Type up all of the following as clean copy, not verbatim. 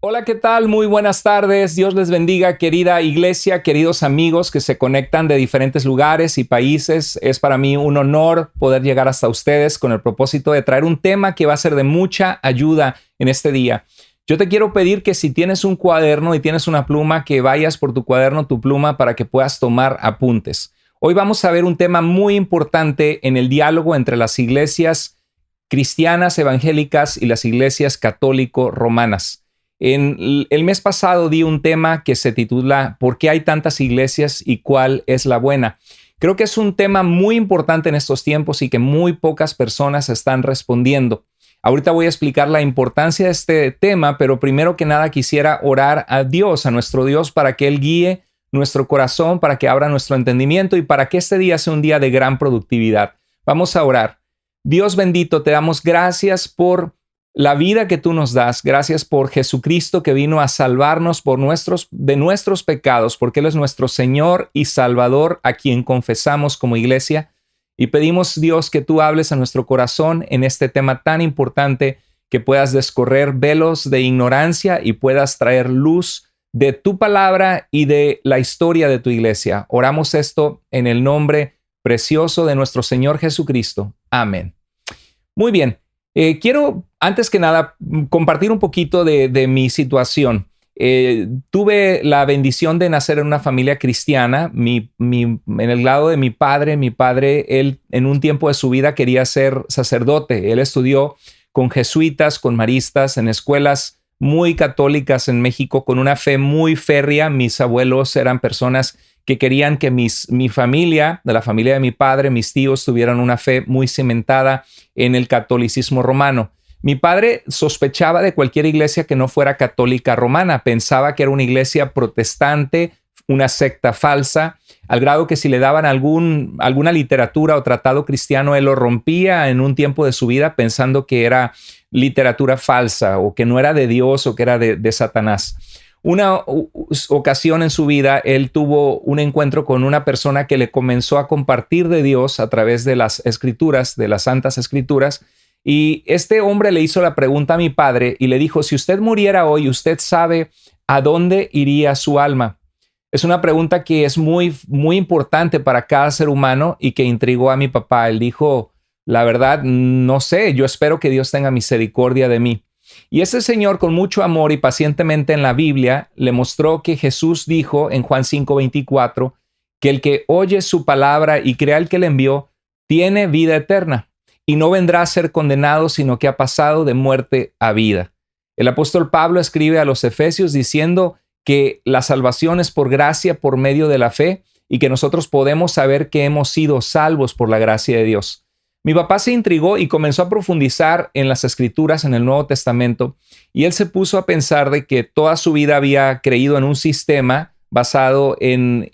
Hola, ¿qué tal? Muy buenas tardes. Dios les bendiga, querida iglesia, queridos amigos que se conectan de diferentes lugares y países. Es para mí un honor poder llegar hasta ustedes con el propósito de traer un tema que va a ser de mucha ayuda en este día. Yo te quiero pedir que si tienes un cuaderno y tienes una pluma, que vayas por tu cuaderno, tu pluma, para que puedas tomar apuntes. Hoy vamos a ver un tema muy importante en el diálogo entre las iglesias cristianas evangélicas y las iglesias católico-romanas. En el mes pasado di un tema que se titula ¿Por qué hay tantas iglesias y cuál es la buena? Creo que es un tema muy importante en estos tiempos y que muy pocas personas están respondiendo. Ahorita voy a explicar la importancia de este tema, pero primero que nada quisiera orar a Dios, a nuestro Dios, para que Él guíe nuestro corazón, para que abra nuestro entendimiento y para que este día sea un día de gran productividad. Vamos a orar. Dios bendito, te damos gracias por la vida que tú nos das. Gracias por Jesucristo que vino a salvarnos de nuestros pecados, porque Él es nuestro Señor y Salvador, a quien confesamos como iglesia. Y pedimos, Dios, que tú hables a nuestro corazón en este tema tan importante, que puedas descorrer velos de ignorancia y puedas traer luz de tu palabra y de la historia de tu iglesia. Oramos esto en el nombre precioso de nuestro Señor Jesucristo. Amén. Muy bien. Quiero, antes que nada, compartir un poquito de mi situación. Tuve la bendición de nacer en una familia cristiana. En el lado de mi padre, él en un tiempo de su vida quería ser sacerdote. Él estudió con jesuitas, con maristas, en escuelas muy católicas en México, con una fe muy férrea. Mis abuelos eran personas que querían que mi familia, de la familia de mi padre, mis tíos, tuvieran una fe muy cimentada en el catolicismo romano. Mi padre sospechaba de cualquier iglesia que no fuera católica romana. Pensaba que era una iglesia protestante, una secta falsa, al grado que si le daban alguna literatura o tratado cristiano, él lo rompía en un tiempo de su vida pensando que era literatura falsa o que no era de Dios o que era de Satanás. Una ocasión en su vida, él tuvo un encuentro con una persona que le comenzó a compartir de Dios a través de las escrituras, de las santas escrituras, y este hombre le hizo la pregunta a mi padre y le dijo: si usted muriera hoy, ¿usted sabe a dónde iría su alma? Es una pregunta que es muy, muy importante para cada ser humano y que intrigó a mi papá. Él dijo: la verdad, no sé, yo espero que Dios tenga misericordia de mí. Y ese señor, con mucho amor y pacientemente en la Biblia, le mostró que Jesús dijo en Juan 5:24 que el que oye su palabra y crea al que le envió tiene vida eterna y no vendrá a ser condenado, sino que ha pasado de muerte a vida. El apóstol Pablo escribe a los Efesios diciendo que la salvación es por gracia, por medio de la fe, y que nosotros podemos saber que hemos sido salvos por la gracia de Dios. Mi papá se intrigó y comenzó a profundizar en las escrituras en el Nuevo Testamento, y él se puso a pensar de que toda su vida había creído en un sistema basado en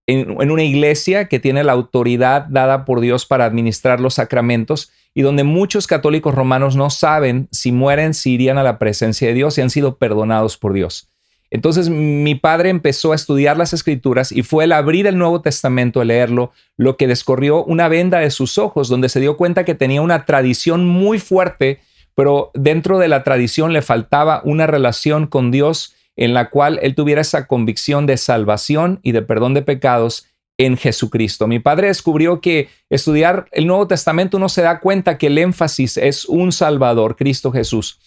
una iglesia que tiene la autoridad dada por Dios para administrar los sacramentos, y donde muchos católicos romanos no saben si mueren, si irían a la presencia de Dios y han sido perdonados por Dios. Entonces mi padre empezó a estudiar las escrituras y fue el abrir el Nuevo Testamento, el leerlo, lo que descorrió una venda de sus ojos, donde se dio cuenta que tenía una tradición muy fuerte, pero dentro de la tradición le faltaba una relación con Dios en la cual él tuviera esa convicción de salvación y de perdón de pecados en Jesucristo. Mi padre descubrió que estudiar el Nuevo Testamento uno se da cuenta que el énfasis es un Salvador, Cristo Jesús.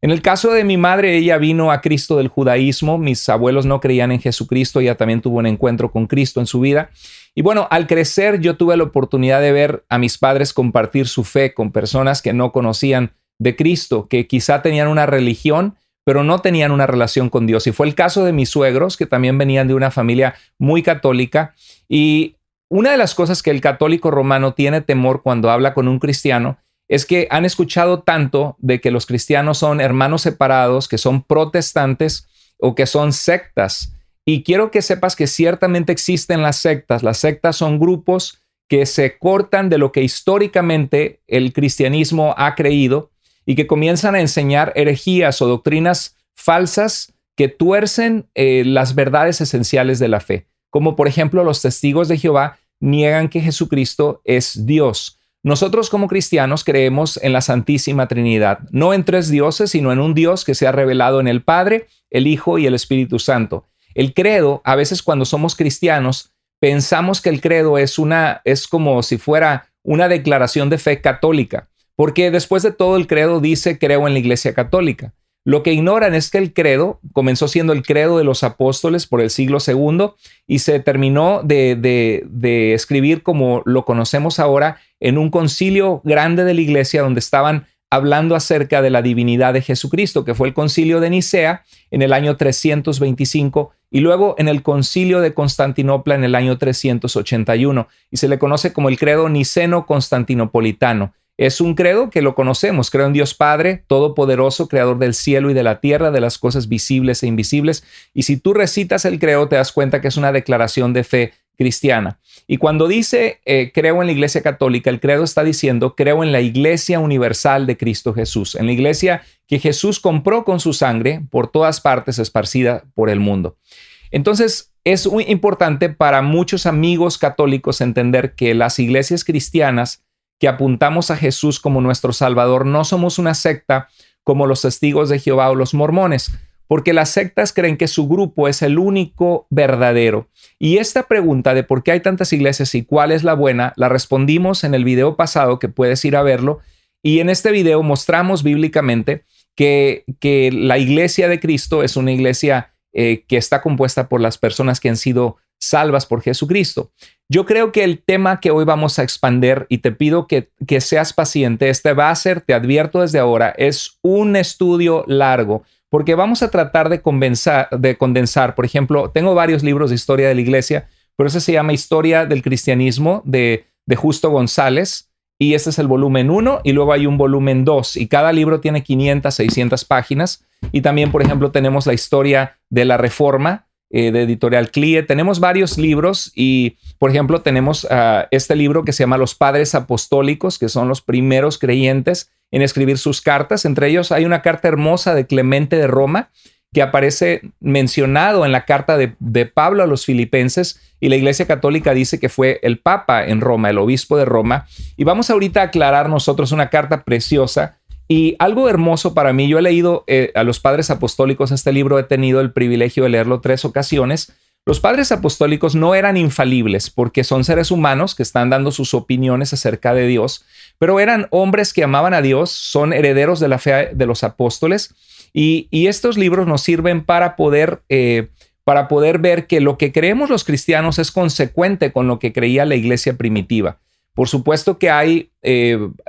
En el caso de mi madre, ella vino a Cristo del judaísmo. Mis abuelos no creían en Jesucristo. Ella también tuvo un encuentro con Cristo en su vida. Y bueno, al crecer yo tuve la oportunidad de ver a mis padres compartir su fe con personas que no conocían de Cristo, que quizá tenían una religión, pero no tenían una relación con Dios. Y fue el caso de mis suegros, que también venían de una familia muy católica. Y una de las cosas que el católico romano tiene temor cuando habla con un cristiano es que han escuchado tanto de que los cristianos son hermanos separados, que son protestantes o que son sectas. Y quiero que sepas que ciertamente existen las sectas. Las sectas son grupos que se cortan de lo que históricamente el cristianismo ha creído y que comienzan a enseñar herejías o doctrinas falsas que tuercen las verdades esenciales de la fe. Como por ejemplo los testigos de Jehová niegan que Jesucristo es Dios. Nosotros como cristianos creemos en la Santísima Trinidad, no en tres dioses, sino en un Dios que se ha revelado en el Padre, el Hijo y el Espíritu Santo. El credo, a veces cuando somos cristianos, pensamos que el credo es como si fuera una declaración de fe católica, porque después de todo el credo dice creo en la Iglesia Católica. Lo que ignoran es que el credo comenzó siendo el credo de los apóstoles por el siglo II y se terminó de escribir como lo conocemos ahora en un concilio grande de la Iglesia donde estaban hablando acerca de la divinidad de Jesucristo, que fue el concilio de Nicea en el año 325 y luego en el concilio de Constantinopla en el año 381 y se le conoce como el credo niceno-constantinopolitano. Es un credo que lo conocemos, creo en Dios Padre, Todopoderoso, Creador del cielo y de la tierra, de las cosas visibles e invisibles. Y si tú recitas el credo, te das cuenta que es una declaración de fe cristiana. Y cuando dice creo en la Iglesia Católica, el credo está diciendo creo en la Iglesia Universal de Cristo Jesús, en la Iglesia que Jesús compró con su sangre por todas partes esparcida por el mundo. Entonces, es muy importante para muchos amigos católicos entender que las iglesias cristianas que apuntamos a Jesús como nuestro Salvador, no somos una secta como los Testigos de Jehová o los mormones, porque las sectas creen que su grupo es el único verdadero. Y esta pregunta de por qué hay tantas iglesias y cuál es la buena, la respondimos en el video pasado, que puedes ir a verlo, y en este video mostramos bíblicamente que la iglesia de Cristo es una iglesia que está compuesta por las personas que han sido salvas por Jesucristo. Yo creo que el tema que hoy vamos a expandir, y te pido que seas paciente, este va a ser, te advierto desde ahora, es un estudio largo, porque vamos a tratar de condensar, por ejemplo, tengo varios libros de historia de la iglesia, pero ese se llama Historia del Cristianismo de Justo González, y este es el volumen 1, y luego hay un volumen 2, y cada libro tiene 500, 600 páginas, y también, por ejemplo, tenemos la historia de la Reforma, de Editorial CLIE. Tenemos varios libros y, por ejemplo, tenemos este libro que se llama Los Padres Apostólicos, que son los primeros creyentes en escribir sus cartas. Entre ellos hay una carta hermosa de Clemente de Roma que aparece mencionado en la carta de Pablo a los filipenses, y la Iglesia Católica dice que fue el Papa en Roma, el obispo de Roma. Y vamos ahorita a aclarar nosotros una carta preciosa. Y algo hermoso para mí, yo he leído a los Padres Apostólicos, este libro he tenido el privilegio de leerlo 3 ocasiones. Los Padres Apostólicos no eran infalibles porque son seres humanos que están dando sus opiniones acerca de Dios, pero eran hombres que amaban a Dios, son herederos de la fe de los apóstoles, y estos libros nos sirven para poder ver que lo que creemos los cristianos es consecuente con lo que creía la iglesia primitiva. Por supuesto que hay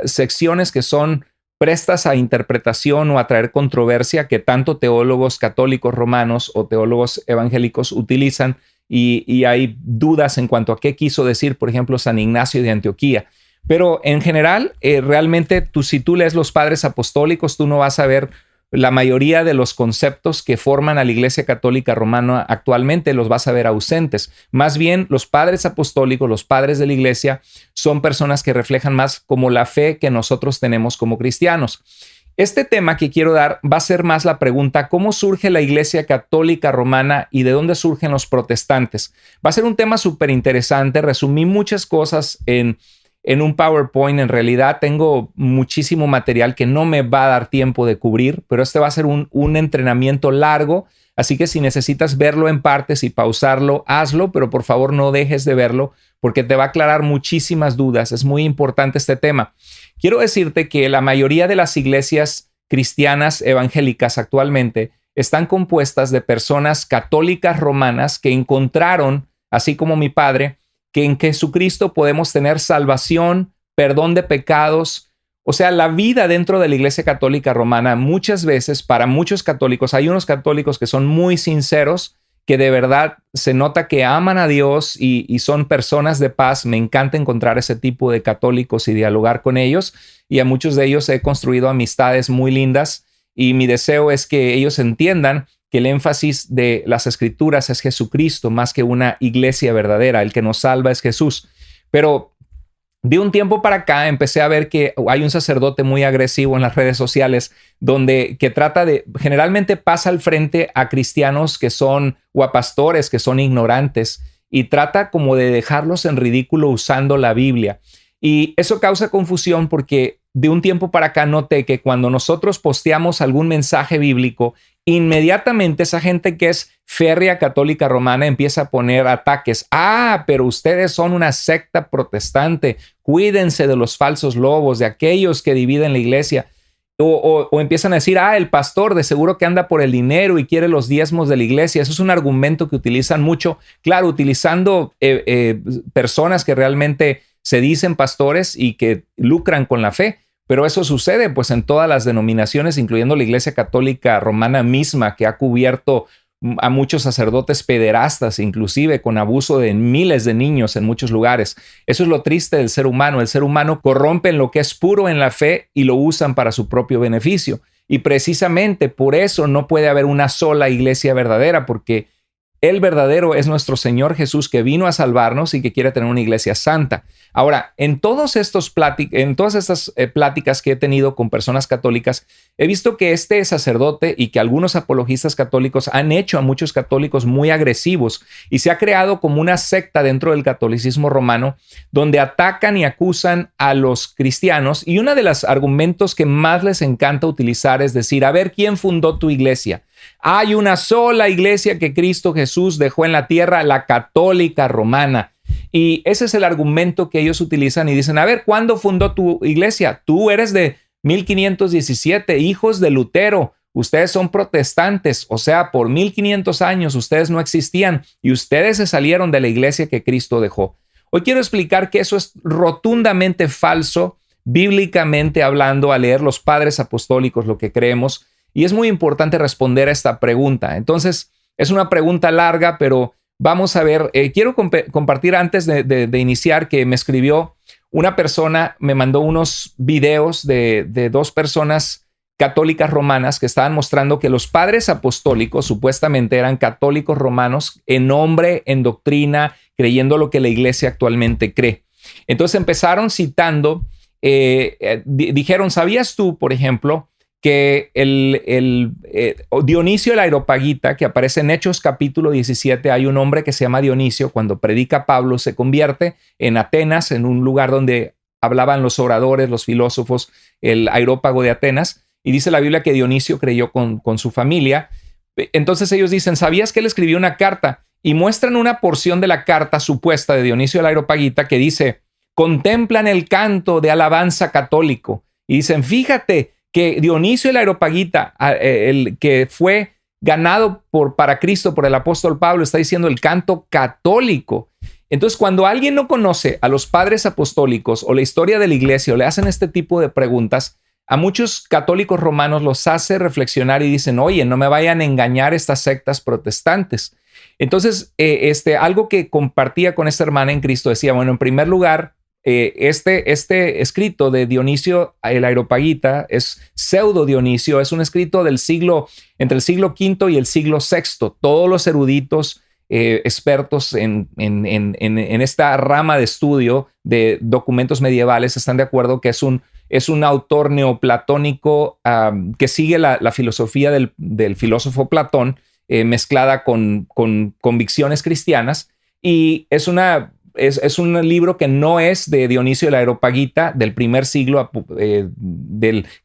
secciones que son prestas a interpretación o a traer controversia que tanto teólogos católicos romanos o teólogos evangélicos utilizan, y hay dudas en cuanto a qué quiso decir, por ejemplo, San Ignacio de Antioquía. Pero en general, realmente si tú lees los Padres Apostólicos, tú no vas a ver la mayoría de los conceptos que forman a la Iglesia Católica Romana actualmente, los vas a ver ausentes. Más bien, los padres apostólicos, los padres de la Iglesia, son personas que reflejan más como la fe que nosotros tenemos como cristianos. Este tema que quiero dar va a ser más la pregunta: ¿cómo surge la Iglesia Católica Romana y de dónde surgen los protestantes? Va a ser un tema súper interesante. Resumí muchas cosas en un PowerPoint. En realidad tengo muchísimo material que no me va a dar tiempo de cubrir, pero este va a ser un entrenamiento largo, así que si necesitas verlo en partes y pausarlo, hazlo, pero por favor no dejes de verlo porque te va a aclarar muchísimas dudas. Es muy importante este tema. Quiero decirte que la mayoría de las iglesias cristianas evangélicas actualmente están compuestas de personas católicas romanas que encontraron, así como mi padre, que en Jesucristo podemos tener salvación, perdón de pecados. O sea, la vida dentro de la Iglesia Católica Romana, muchas veces, para muchos católicos, hay unos católicos que son muy sinceros, que de verdad se nota que aman a Dios y son personas de paz. Me encanta encontrar ese tipo de católicos y dialogar con ellos, y a muchos de ellos he construido amistades muy lindas, y mi deseo es que ellos entiendan que el énfasis de las Escrituras es Jesucristo más que una iglesia verdadera. El que nos salva es Jesús. Pero de un tiempo para acá empecé a ver que hay un sacerdote muy agresivo en las redes sociales que trata de, generalmente pasa al frente a cristianos que son, o a pastores que son ignorantes, y trata como de dejarlos en ridículo usando la Biblia. Y eso causa confusión porque de un tiempo para acá noté que cuando nosotros posteamos algún mensaje bíblico, inmediatamente esa gente que es férrea católica romana empieza a poner ataques. Ah, pero ustedes son una secta protestante. Cuídense de los falsos lobos, de aquellos que dividen la iglesia. O empiezan a decir, el pastor de seguro que anda por el dinero y quiere los diezmos de la iglesia. Eso es un argumento que utilizan mucho, claro, utilizando personas que realmente se dicen pastores y que lucran con la fe. Pero eso sucede pues en todas las denominaciones, incluyendo la Iglesia Católica Romana misma, que ha cubierto a muchos sacerdotes pederastas, inclusive con abuso de miles de niños en muchos lugares. Eso es lo triste del ser humano. El ser humano corrompe en lo que es puro en la fe y lo usan para su propio beneficio. Y precisamente por eso no puede haber una sola iglesia verdadera, porque el verdadero es nuestro Señor Jesús, que vino a salvarnos y que quiere tener una iglesia santa. Ahora, en todas estas pláticas que he tenido con personas católicas, he visto que este sacerdote y que algunos apologistas católicos han hecho a muchos católicos muy agresivos, y se ha creado como una secta dentro del catolicismo romano donde atacan y acusan a los cristianos, y uno de los argumentos que más les encanta utilizar es decir, a ver, ¿quién fundó tu iglesia? Hay una sola iglesia que Cristo Jesús dejó en la tierra, la católica romana. Y ese es el argumento que ellos utilizan y dicen, a ver, ¿cuándo fundó tu iglesia? Tú eres de 1517, hijos de Lutero. Ustedes son protestantes, o sea, por 1500 años ustedes no existían y ustedes se salieron de la iglesia que Cristo dejó. Hoy quiero explicar que eso es rotundamente falso, bíblicamente hablando, al leer los padres apostólicos lo que creemos. Y es muy importante responder a esta pregunta. Entonces, es una pregunta larga, pero vamos a ver. Quiero compartir antes de iniciar que me escribió una persona, me mandó unos videos de dos personas católicas romanas que estaban mostrando que los padres apostólicos supuestamente eran católicos romanos en nombre, en doctrina, creyendo lo que la iglesia actualmente cree. Entonces empezaron citando, dijeron, ¿sabías tú, por ejemplo, que Dionisio el Areopagita, que aparece en Hechos capítulo 17, hay un hombre que se llama Dionisio, cuando predica Pablo se convierte en Atenas, en un lugar donde hablaban los oradores, los filósofos, el Areópago de Atenas, y dice la Biblia que Dionisio creyó con su familia. Entonces ellos dicen, ¿sabías que él escribió una carta? Y muestran una porción de la carta supuesta de Dionisio el Areopagita que dice, contemplan el canto de alabanza católico, y dicen, fíjate que Dionisio el Areopagita, el que fue ganado para Cristo por el apóstol Pablo, está diciendo el canto católico. Entonces, cuando alguien no conoce a los padres apostólicos o la historia de la iglesia o le hacen este tipo de preguntas, a muchos católicos romanos los hace reflexionar y dicen, oye, no me vayan a engañar estas sectas protestantes. Entonces, algo que compartía con esta hermana en Cristo decía, bueno, en primer lugar, este escrito de Dionisio el Areopagita es pseudo Dionisio, es un escrito del entre el siglo V y el siglo VI. Todos los eruditos expertos en esta rama de estudio de documentos medievales están de acuerdo que es un autor neoplatónico que sigue la filosofía del filósofo Platón, mezclada con convicciones cristianas, y es un libro que no es de Dionisio el Areopagita del primer siglo,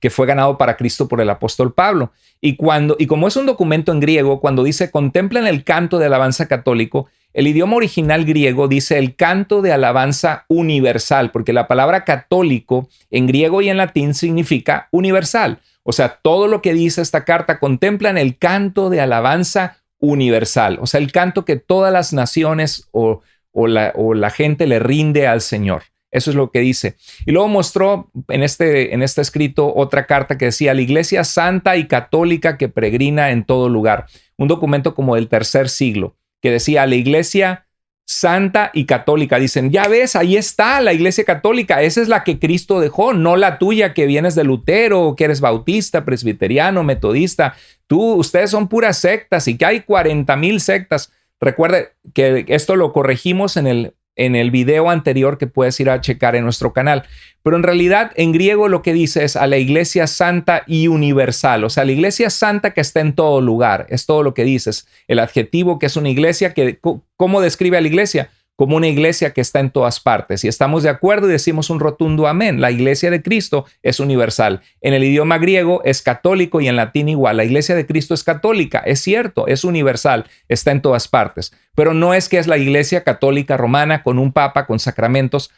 que fue ganado para Cristo por el apóstol Pablo. Y como es un documento en griego, cuando dice contemplen el canto de alabanza católico, el idioma original griego dice el canto de alabanza universal, porque la palabra católico en griego y en latín significa universal. O sea, todo lo que dice esta carta contemplan el canto de alabanza universal, o sea, el canto que todas las naciones o la gente le rinde al Señor. Eso es lo que dice. Y luego mostró en este escrito otra carta que decía la iglesia santa y católica que peregrina en todo lugar. Un documento como del tercer siglo que decía la iglesia santa y católica. Dicen, ya ves, ahí está la iglesia católica. Esa es la que Cristo dejó, no la tuya que vienes de Lutero, que eres bautista, presbiteriano, metodista. Ustedes son puras sectas y que hay 40,000 sectas. Recuerde que esto lo corregimos en el video anterior que puedes ir a checar en nuestro canal. Pero en realidad en griego lo que dice es a la iglesia santa y universal. O sea, la iglesia santa que está en todo lugar. Es todo lo que dices. El adjetivo que es una iglesia, ¿cómo describe a la iglesia? como una iglesia que está en todas partes. Y estamos de acuerdo y decimos un rotundo amén. La iglesia de Cristo es universal. En el idioma griego es católico y en latín igual. La iglesia de Cristo es católica, es cierto, es universal, está en todas partes. Pero no es que es la iglesia católica romana con un papa, con sacramentos.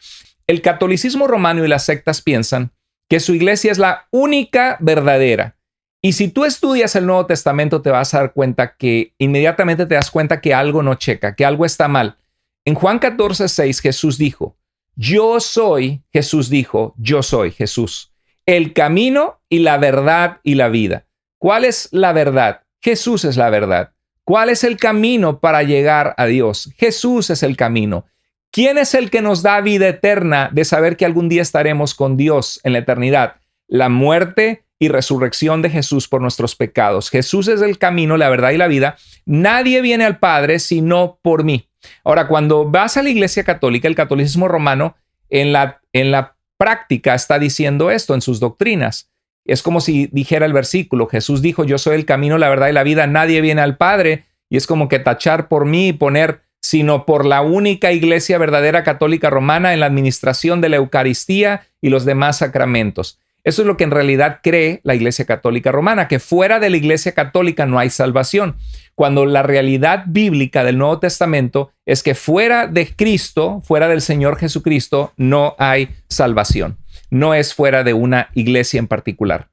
El catolicismo romano y las sectas piensan que su iglesia es la única verdadera. Y si tú estudias el Nuevo Testamento, te vas a dar cuenta que inmediatamente te das cuenta que algo no checa, que algo está mal. En Juan 14:6, Jesús dijo, yo soy, Jesús dijo, yo soy Jesús, el camino y la verdad y la vida. ¿Cuál es la verdad? Jesús es la verdad. ¿Cuál es el camino para llegar a Dios? Jesús es el camino. ¿Quién es el que nos da vida eterna de saber que algún día estaremos con Dios en la eternidad? La muerte y resurrección de Jesús por nuestros pecados. Jesús es el camino, la verdad y la vida. Nadie viene al Padre sino por mí. Ahora, cuando vas a la Iglesia Católica, el catolicismo romano, en la práctica está diciendo esto en sus doctrinas. Es como si dijera el versículo, Jesús dijo, yo soy el camino, la verdad y la vida, nadie viene al Padre. Y es como que tachar por mí y poner, sino por la única iglesia verdadera católica romana en la administración de la Eucaristía y los demás sacramentos. Eso es lo que en realidad cree la Iglesia Católica Romana, que fuera de la Iglesia Católica no hay salvación, cuando la realidad bíblica del Nuevo Testamento es que fuera de Cristo, fuera del Señor Jesucristo, no hay salvación. No es fuera de una iglesia en particular.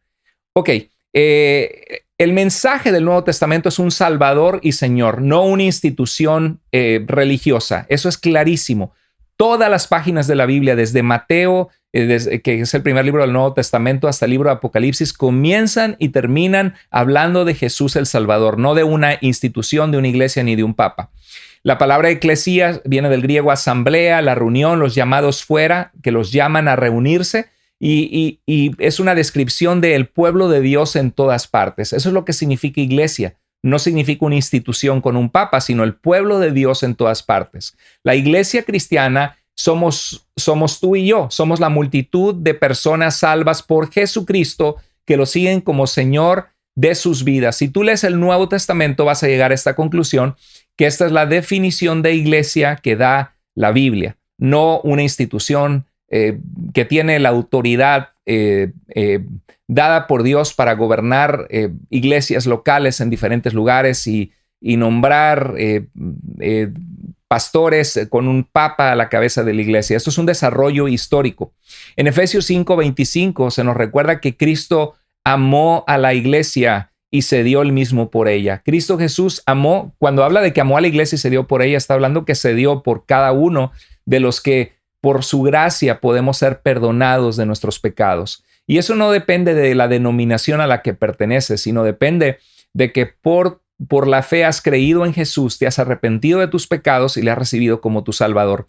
Ok, el mensaje del Nuevo Testamento es un Salvador y Señor, no una institución religiosa. Eso es clarísimo. Todas las páginas de la Biblia, desde Mateo, que es el primer libro del Nuevo Testamento, hasta el libro de Apocalipsis, comienzan y terminan hablando de Jesús el Salvador, no de una institución, de una iglesia ni de un papa. La palabra eclesía viene del griego asamblea, la reunión, los llamados fuera, que los llaman a reunirse, y es una descripción del pueblo de Dios en todas partes. Eso es lo que significa iglesia. No significa una institución con un papa, sino el pueblo de Dios en todas partes. La iglesia cristiana somos tú y yo, somos la multitud de personas salvas por Jesucristo que lo siguen como Señor de sus vidas. Si tú lees el Nuevo Testamento, vas a llegar a esta conclusión, que esta es la definición de iglesia que da la Biblia, no una institución que tiene la autoridad dada por Dios para gobernar iglesias locales en diferentes lugares y nombrar pastores con un papa a la cabeza de la iglesia. Esto es un desarrollo histórico. En Efesios 5:25 se nos recuerda que Cristo amó a la iglesia y se dio él mismo por ella. Cristo Jesús amó, cuando habla de que amó a la iglesia y se dio por ella, está hablando que se dio por cada uno de los que por su gracia podemos ser perdonados de nuestros pecados. Y eso no depende de la denominación a la que perteneces, sino depende de que por la fe has creído en Jesús, te has arrepentido de tus pecados y le has recibido como tu Salvador.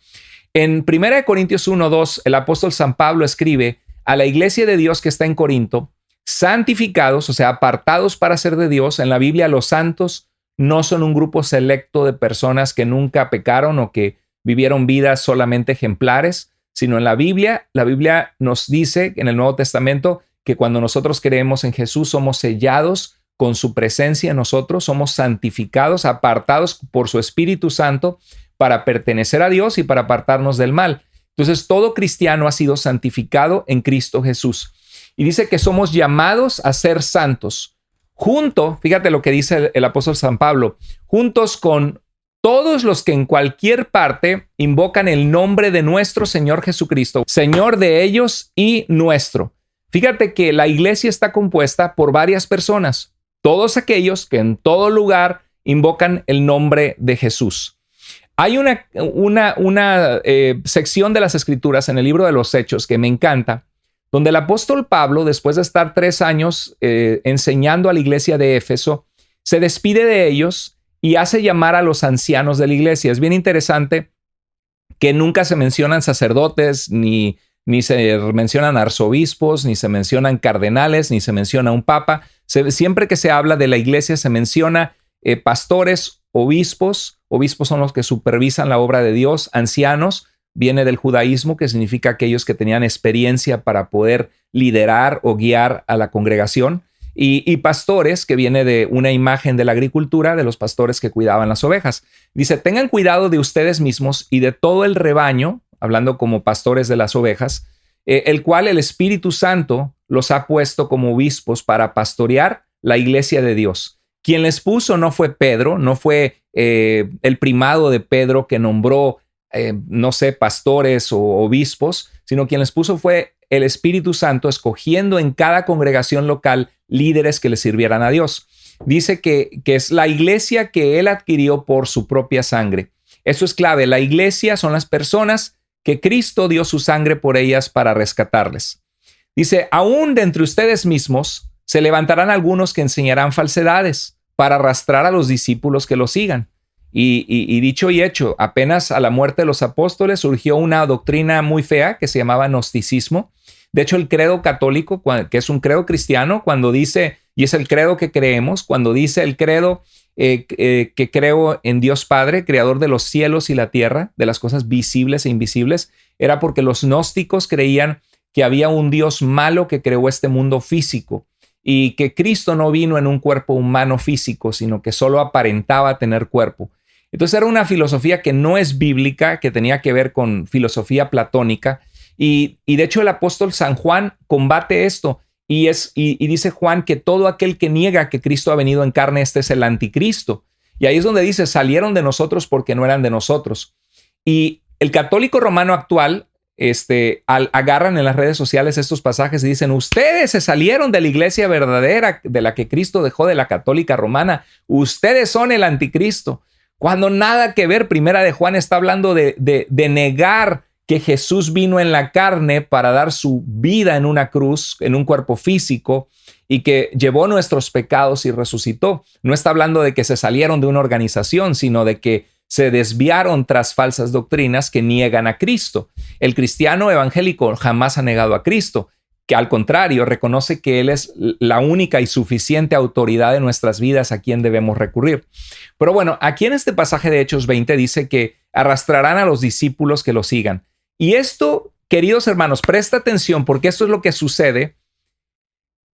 En 1 Corintios 1:2, el apóstol San Pablo escribe a la iglesia de Dios que está en Corinto, santificados, o sea, apartados para ser de Dios. En la Biblia, los santos no son un grupo selecto de personas que nunca pecaron o que vivieron vidas solamente ejemplares, sino en la Biblia nos dice en el Nuevo Testamento que cuando nosotros creemos en Jesús somos sellados con su presencia en nosotros, somos santificados, apartados por su Espíritu Santo para pertenecer a Dios y para apartarnos del mal. Entonces, todo cristiano ha sido santificado en Cristo Jesús. Y dice que somos llamados a ser santos. Fíjate lo que dice el apóstol San Pablo, juntos con todos los que en cualquier parte invocan el nombre de nuestro Señor Jesucristo, Señor de ellos y nuestro. Fíjate que la iglesia está compuesta por varias personas, todos aquellos que en todo lugar invocan el nombre de Jesús. Hay una sección de las Escrituras en el libro de los Hechos que me encanta, donde el apóstol Pablo, después de estar 3 años enseñando a la iglesia de Éfeso, se despide de ellos y hace llamar a los ancianos de la iglesia. Es bien interesante que nunca se mencionan sacerdotes, ni se mencionan arzobispos, ni se mencionan cardenales, ni se menciona un papa. Siempre que se habla de la iglesia se menciona pastores, obispos. Obispos son los que supervisan la obra de Dios. Ancianos viene del judaísmo, que significa aquellos que tenían experiencia para poder liderar o guiar a la congregación. y pastores, que viene de una imagen de la agricultura, de los pastores que cuidaban las ovejas. Dice, tengan cuidado de ustedes mismos y de todo el rebaño, hablando como pastores de las ovejas, el cual el Espíritu Santo los ha puesto como obispos para pastorear la iglesia de Dios. Quien les puso no fue Pedro, no fue el primado de Pedro que nombró, no sé, pastores o obispos, sino quien les puso fue el Espíritu Santo, escogiendo en cada congregación local líderes que le sirvieran a Dios. Dice que es la iglesia que él adquirió por su propia sangre. Eso es clave. La iglesia son las personas que Cristo dio su sangre por ellas para rescatarles. Dice, aún de entre ustedes mismos se levantarán algunos que enseñarán falsedades para arrastrar a los discípulos que los sigan. Y dicho y hecho, apenas a la muerte de los apóstoles surgió una doctrina muy fea que se llamaba gnosticismo. De hecho, el credo católico, que es un credo cristiano, cuando dice, y es el credo que creemos, cuando dice el credo que creo en Dios Padre, creador de los cielos y la tierra, de las cosas visibles e invisibles, era porque los gnósticos creían que había un Dios malo que creó este mundo físico y que Cristo no vino en un cuerpo humano físico, sino que solo aparentaba tener cuerpo. Entonces era una filosofía que no es bíblica, que tenía que ver con filosofía platónica. Y de hecho el apóstol San Juan combate esto y dice Juan que todo aquel que niega que Cristo ha venido en carne, este es el anticristo. Y ahí es donde dice, salieron de nosotros porque no eran de nosotros. Y el católico romano actual agarran en las redes sociales estos pasajes y dicen, ustedes se salieron de la iglesia verdadera, de la que Cristo dejó, de la católica romana. Ustedes son el anticristo. Cuando nada que ver. Primera de Juan está hablando de negar que Jesús vino en la carne para dar su vida en una cruz, en un cuerpo físico, y que llevó nuestros pecados y resucitó. No está hablando de que se salieron de una organización, sino de que se desviaron tras falsas doctrinas que niegan a Cristo. El cristiano evangélico jamás ha negado a Cristo, que al contrario reconoce que Él es la única y suficiente autoridad de nuestras vidas a quien debemos recurrir. Pero bueno, aquí en este pasaje de Hechos 20 dice que arrastrarán a los discípulos que lo sigan. Y esto, queridos hermanos, presta atención porque esto es lo que sucede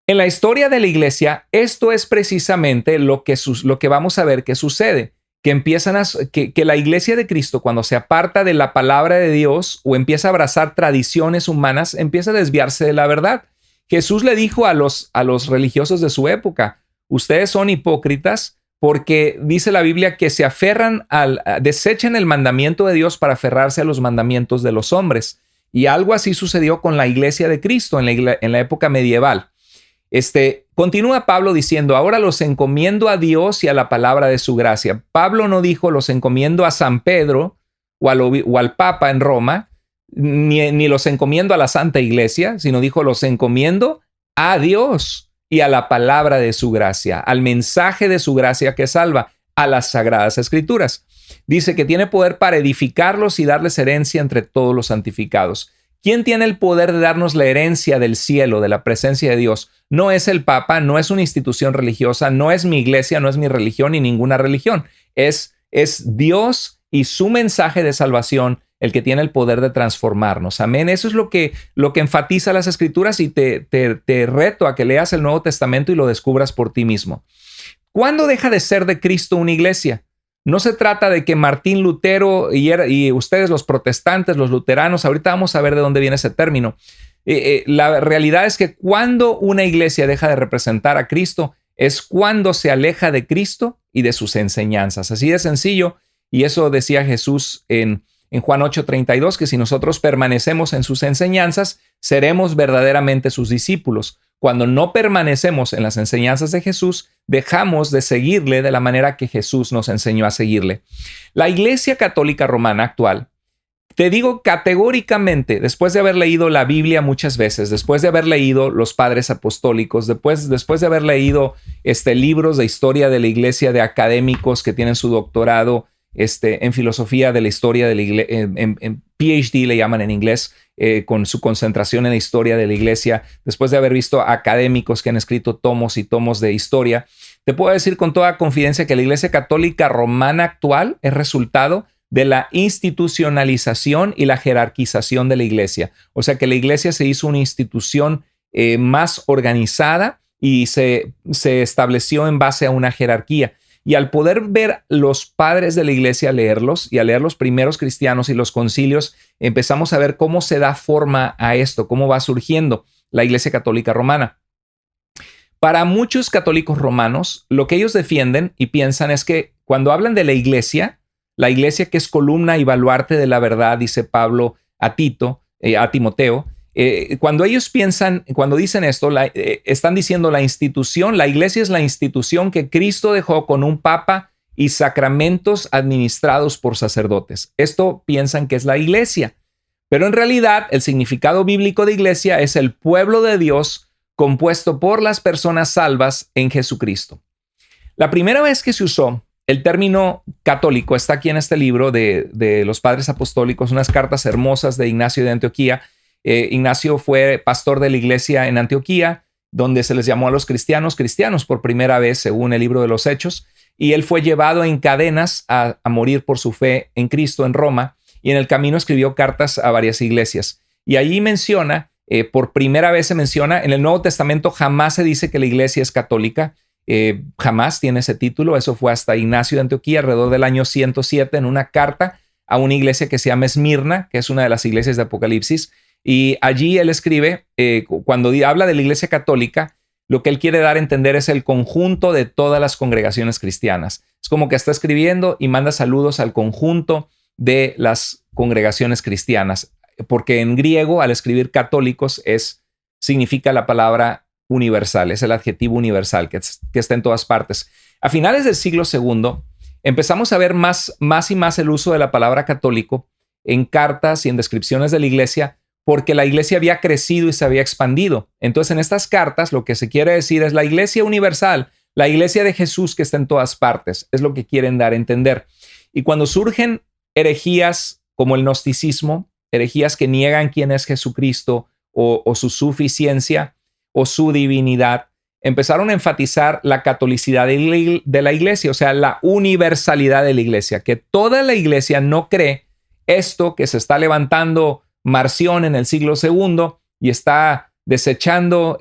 en la historia de la iglesia. Esto es precisamente lo que vamos a ver que sucede. Que la iglesia de Cristo, cuando se aparta de la palabra de Dios o empieza a abrazar tradiciones humanas, empieza a desviarse de la verdad. Jesús le dijo a los religiosos de su época, ustedes son hipócritas porque dice la Biblia que se aferran desechan el mandamiento de Dios para aferrarse a los mandamientos de los hombres. Y algo así sucedió con la iglesia de Cristo en la época medieval. Continúa Pablo diciendo, ahora los encomiendo a Dios y a la palabra de su gracia. Pablo no dijo los encomiendo a San Pedro o al Papa en Roma, ni los encomiendo a la Santa Iglesia, sino dijo los encomiendo a Dios y a la palabra de su gracia, al mensaje de su gracia que salva, a las sagradas escrituras. Dice que tiene poder para edificarlos y darles herencia entre todos los santificados. ¿Quién tiene el poder de darnos la herencia del cielo, de la presencia de Dios? No es el Papa, no es una institución religiosa, no es mi iglesia, no es mi religión ni ninguna religión. Es Dios y su mensaje de salvación el que tiene el poder de transformarnos. Amén. Eso es lo que enfatiza las Escrituras y te reto a que leas el Nuevo Testamento y lo descubras por ti mismo. ¿Cuándo deja de ser de Cristo una iglesia? No se trata de que Martín Lutero y ustedes los protestantes, los luteranos, ahorita vamos a ver de dónde viene ese término. La realidad es que cuando una iglesia deja de representar a Cristo es cuando se aleja de Cristo y de sus enseñanzas. Así de sencillo. Y eso decía Jesús en Juan 8:32, que si nosotros permanecemos en sus enseñanzas, seremos verdaderamente sus discípulos. Cuando no permanecemos en las enseñanzas de Jesús, dejamos de seguirle de la manera que Jesús nos enseñó a seguirle. La Iglesia Católica Romana actual, te digo categóricamente, después de haber leído la Biblia muchas veces, después de haber leído los padres apostólicos, después de haber leído libros de historia de la Iglesia de académicos que tienen su doctorado en filosofía de la historia de la iglesia, en PhD le llaman en inglés, con su concentración en la historia de la iglesia, después de haber visto académicos que han escrito tomos y tomos de historia, te puedo decir con toda confidencia que la Iglesia Católica Romana actual es resultado de la institucionalización y la jerarquización de la iglesia. O sea que la iglesia se hizo una institución más organizada y se estableció en base a una jerarquía. Y al poder ver los padres de la iglesia leerlos y a leer los primeros cristianos y los concilios, empezamos a ver cómo se da forma a esto, cómo va surgiendo la Iglesia Católica Romana. Para muchos católicos romanos, lo que ellos defienden y piensan es que cuando hablan de la iglesia que es columna y baluarte de la verdad, dice Pablo a Timoteo, cuando ellos piensan, cuando dicen esto, están diciendo la institución, la iglesia es la institución que Cristo dejó con un papa y sacramentos administrados por sacerdotes. Esto piensan que es la iglesia, pero en realidad el significado bíblico de iglesia es el pueblo de Dios compuesto por las personas salvas en Jesucristo. La primera vez que se usó el término católico está aquí en este libro de los Padres Apostólicos, unas cartas hermosas de Ignacio de Antioquía. Ignacio fue pastor de la iglesia en Antioquía, donde se les llamó a los cristianos por primera vez, según el libro de los Hechos, y él fue llevado en cadenas a morir por su fe en Cristo en Roma, y en el camino escribió cartas a varias iglesias. Y allí menciona, por primera vez se menciona, en el Nuevo Testamento jamás se dice que la iglesia es católica, jamás tiene ese título. Eso fue hasta Ignacio de Antioquía, alrededor del año 107, en una carta a una iglesia que se llama Esmirna, que es una de las iglesias de Apocalipsis. Y allí él escribe, cuando habla de la iglesia católica, lo que él quiere dar a entender es el conjunto de todas las congregaciones cristianas. Es como que está escribiendo y manda saludos al conjunto de las congregaciones cristianas, porque en griego, al escribir católicos, significa la palabra universal, es el adjetivo universal que está en todas partes. A finales del siglo II, empezamos a ver más y más el uso de la palabra católico en cartas y en descripciones de la iglesia, porque la iglesia había crecido y se había expandido. Entonces, en estas cartas, lo que se quiere decir es la iglesia universal, la iglesia de Jesús que está en todas partes, es lo que quieren dar a entender. Y cuando surgen herejías como el gnosticismo, herejías que niegan quién es Jesucristo o su suficiencia o su divinidad, empezaron a enfatizar la catolicidad de la iglesia, o sea, la universalidad de la iglesia, que toda la iglesia no cree esto que se está levantando Marción en el siglo II y está desechando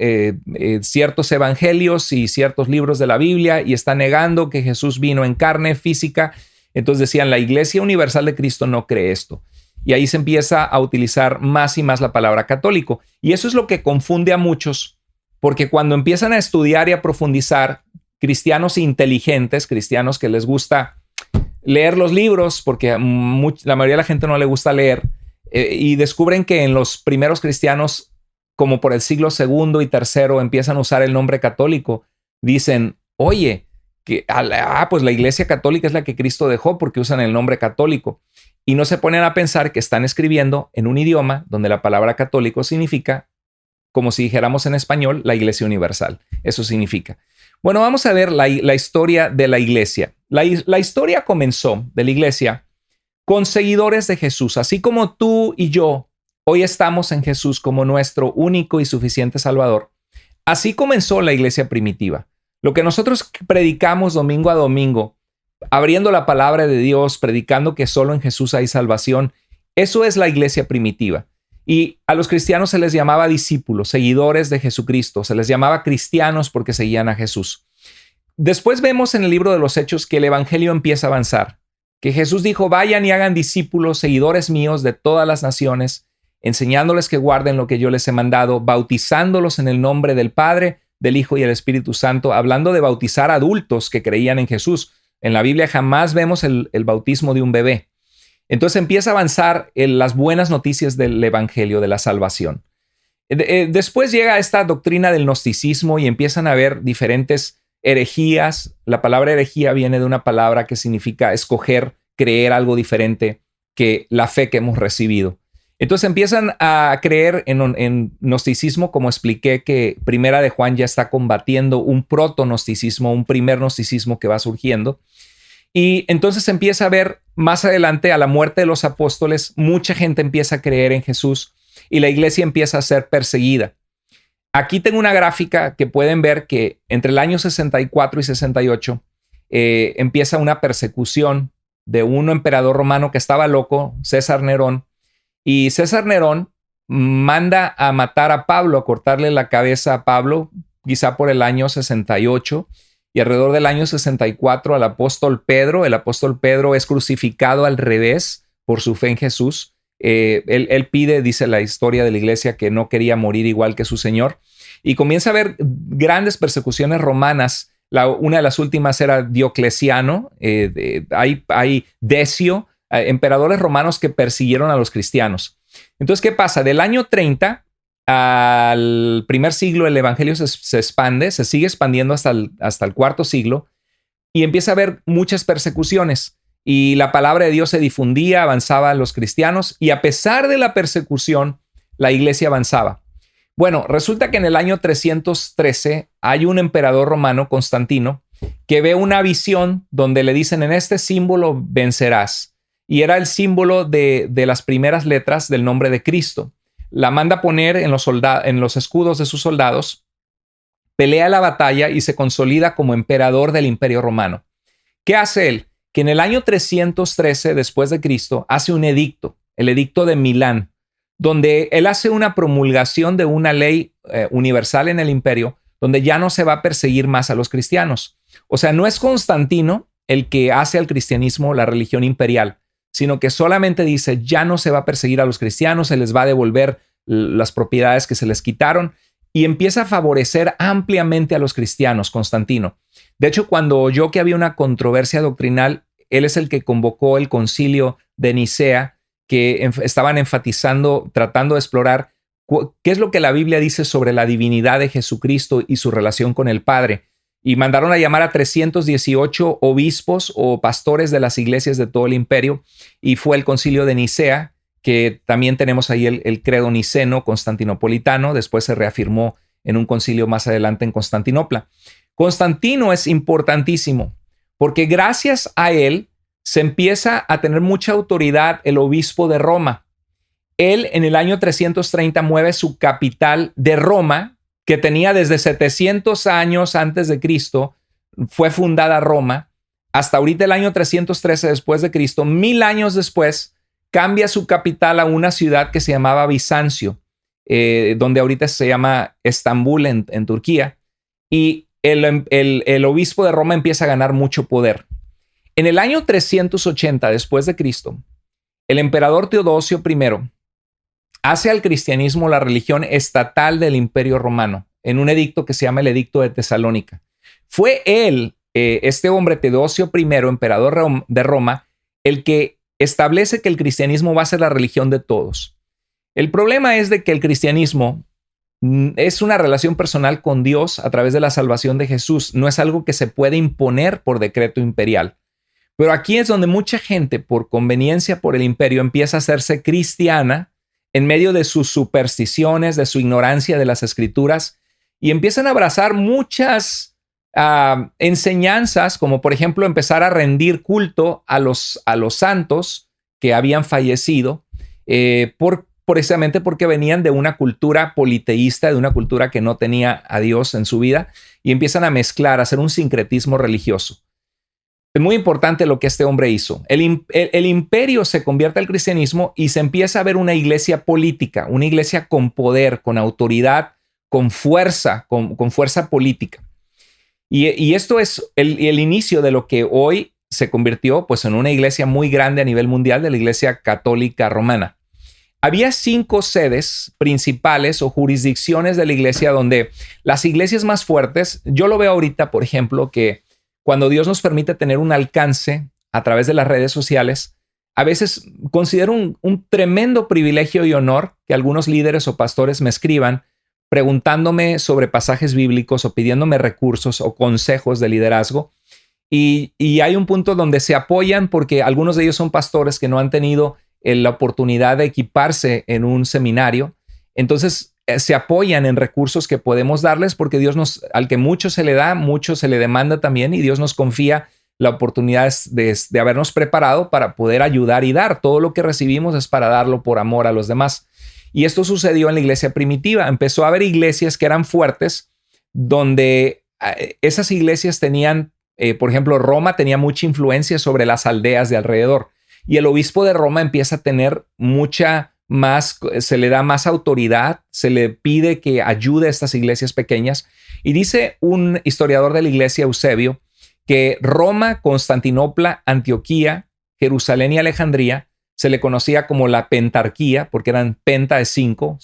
ciertos evangelios y ciertos libros de la Biblia y está negando que Jesús vino en carne física. Entonces decían, la Iglesia Universal de Cristo no cree esto. Y ahí se empieza a utilizar más y más la palabra católico. Y eso es lo que confunde a muchos, porque cuando empiezan a estudiar y a profundizar, cristianos inteligentes, cristianos que les gusta leer los libros, porque la mayoría de la gente no le gusta leer, y descubren que en los primeros cristianos, como por el siglo II y III, empiezan a usar el nombre católico. Dicen, oye, pues la iglesia católica es la que Cristo dejó porque usan el nombre católico. Y no se ponen a pensar que están escribiendo en un idioma donde la palabra católico significa, como si dijéramos en español, la iglesia universal. Eso significa. Bueno, vamos a ver la historia de la iglesia. La historia comenzó de la iglesia con seguidores de Jesús, así como tú y yo hoy estamos en Jesús como nuestro único y suficiente Salvador. Así comenzó la iglesia primitiva. Lo que nosotros predicamos domingo a domingo, abriendo la palabra de Dios, predicando que solo en Jesús hay salvación, eso es la iglesia primitiva. Y a los cristianos se les llamaba discípulos, seguidores de Jesucristo, se les llamaba cristianos porque seguían a Jesús. Después vemos en el libro de los Hechos que el evangelio empieza a avanzar, que Jesús dijo, vayan y hagan discípulos, seguidores míos de todas las naciones, enseñándoles que guarden lo que yo les he mandado, bautizándolos en el nombre del Padre, del Hijo y el Espíritu Santo, hablando de bautizar adultos que creían en Jesús. En la Biblia jamás vemos el bautismo de un bebé. Entonces empieza a avanzar en las buenas noticias del evangelio, de la salvación. Después llega esta doctrina del gnosticismo y empiezan a haber diferentes herejías. La palabra herejía viene de una palabra que significa escoger, creer algo diferente que la fe que hemos recibido. Entonces empiezan a creer en gnosticismo, como expliqué que Primera de Juan ya está combatiendo un proto-gnosticismo, un primer gnosticismo que va surgiendo. Y entonces empieza a ver más adelante, a la muerte de los apóstoles, mucha gente empieza a creer en Jesús y la iglesia empieza a ser perseguida. Aquí tengo una gráfica que pueden ver que entre el año 64 y 68 empieza una persecución de un emperador romano que estaba loco, César Nerón. Y César Nerón manda a matar a Pablo, a cortarle la cabeza a Pablo, quizá por el año 68, y alrededor del año 64 el apóstol Pedro es crucificado al revés por su fe en Jesús. Él pide, dice la historia de la iglesia, que no quería morir igual que su Señor, y comienza a haber grandes persecuciones romanas. Una de las últimas era Diocleciano, hay Decio, emperadores romanos que persiguieron a los cristianos. Entonces, ¿qué pasa? Del año 30 al primer siglo el evangelio se expande, se sigue expandiendo hasta el cuarto siglo, y empieza a haber muchas persecuciones, y la palabra de Dios se difundía, avanzaba a los cristianos, y a pesar de la persecución, la iglesia avanzaba. Bueno, resulta que en el año 313 hay un emperador romano, Constantino, que ve una visión donde le dicen: en este símbolo vencerás. Y era el símbolo de las primeras letras del nombre de Cristo. La manda poner en los escudos de sus soldados, pelea la batalla y se consolida como emperador del Imperio Romano. ¿Qué hace él? Que en el año 313 después de Cristo hace un edicto, el edicto de Milán, donde él hace una promulgación de una ley universal en el imperio, donde ya no se va a perseguir más a los cristianos. O sea, no es Constantino el que hace al cristianismo la religión imperial, sino que solamente dice: ya no se va a perseguir a los cristianos, se les va a devolver las propiedades que se les quitaron, y empieza a favorecer ampliamente a los cristianos, Constantino. De hecho, cuando oyó que había una controversia doctrinal, él es el que convocó el concilio de Nicea, que estaban enfatizando, tratando de explorar qué es lo que la Biblia dice sobre la divinidad de Jesucristo y su relación con el Padre. Y mandaron a llamar a 318 obispos o pastores de las iglesias de todo el imperio, y fue el concilio de Nicea, que también tenemos ahí el credo niceno constantinopolitano. Después se reafirmó en un concilio más adelante en Constantinopla. Constantino es importantísimo porque gracias a él se empieza a tener mucha autoridad el obispo de Roma. Él en el año 330 mueve su capital de Roma, que tenía desde 700 años antes de Cristo, fue fundada Roma, hasta ahorita el año 313 después de Cristo. 1000 años después cambia su capital a una ciudad que se llamaba Bizancio, donde ahorita se llama Estambul en Turquía, y el obispo de Roma empieza a ganar mucho poder. En el año 380 después de Cristo, el emperador Teodosio I hace al cristianismo la religión estatal del Imperio Romano en un edicto que se llama el Edicto de Tesalónica. Fue él, este hombre Teodosio I, emperador de Roma, el que establece que el cristianismo va a ser la religión de todos. El problema es de que el cristianismo es una relación personal con Dios a través de la salvación de Jesús. No es algo que se puede imponer por decreto imperial. Pero aquí es donde mucha gente, por conveniencia por el imperio, empieza a hacerse cristiana en medio de sus supersticiones, de su ignorancia de las escrituras, y empiezan a abrazar muchas enseñanzas, como por ejemplo empezar a rendir culto a los santos que habían fallecido, precisamente porque venían de una cultura politeísta, de una cultura que no tenía a Dios en su vida, y empiezan a mezclar, a hacer un sincretismo religioso. Es muy importante lo que este hombre hizo. El imperio se convierte al cristianismo y se empieza a ver una iglesia política, una iglesia con poder, con autoridad, con fuerza, con fuerza política. Y esto es el inicio de lo que hoy se convirtió pues, en una iglesia muy grande a nivel mundial, de la Iglesia Católica Romana. Había 5 sedes principales o jurisdicciones de la iglesia donde las iglesias más fuertes, yo lo veo ahorita, por ejemplo, que cuando Dios nos permite tener un alcance a través de las redes sociales, a veces considero un tremendo privilegio y honor que algunos líderes o pastores me escriban preguntándome sobre pasajes bíblicos o pidiéndome recursos o consejos de liderazgo. Y hay un punto donde se apoyan porque algunos de ellos son pastores que no han tenido la oportunidad de equiparse en un seminario. Entonces se apoyan en recursos que podemos darles porque Dios al que mucho se le da, mucho se le demanda también, y Dios nos confía la oportunidad de habernos preparado para poder ayudar y dar. Todo lo que recibimos es para darlo por amor a los demás. Y esto sucedió en la iglesia primitiva. Empezó a haber iglesias que eran fuertes, donde esas iglesias tenían, por ejemplo, Roma tenía mucha influencia sobre las aldeas de alrededor. Y el obispo de Roma empieza a tener mucha se le da más autoridad, se le pide que ayude a estas iglesias pequeñas. Y dice un historiador de la iglesia, Eusebio, que Roma, Constantinopla, Antioquía, Jerusalén y Alejandría se le conocía como la pentarquía, porque eran penta de cinco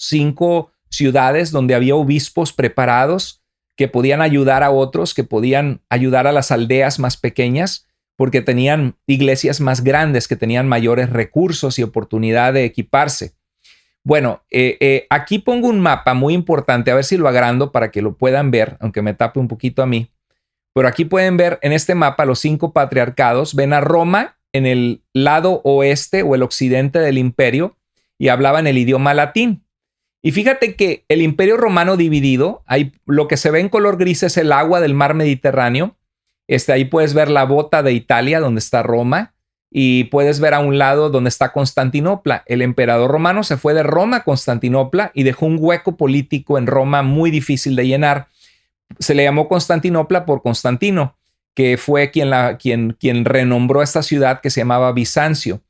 ciudades donde había obispos preparados que podían ayudar a otros, que podían ayudar a las aldeas más pequeñas, porque tenían iglesias más grandes, que tenían mayores recursos y oportunidad de equiparse. Bueno, aquí pongo un mapa muy importante, a ver si lo agrando para que lo puedan ver, aunque me tape un poquito a mí. Pero aquí pueden ver en este mapa los 5 patriarcados. Ven a Roma en el lado oeste o el occidente del imperio y hablaban el idioma latín. Y fíjate que el imperio romano dividido, lo que se ve en color gris es el agua del mar Mediterráneo. Ahí puedes ver la bota de Italia, donde está Roma, y puedes ver a un lado donde está Constantinopla. El emperador romano se fue de Roma a Constantinopla y dejó un hueco político en Roma muy difícil de llenar. Se le llamó Constantinopla por Constantino, que fue quien renombró esta ciudad que se llamaba Bizancio.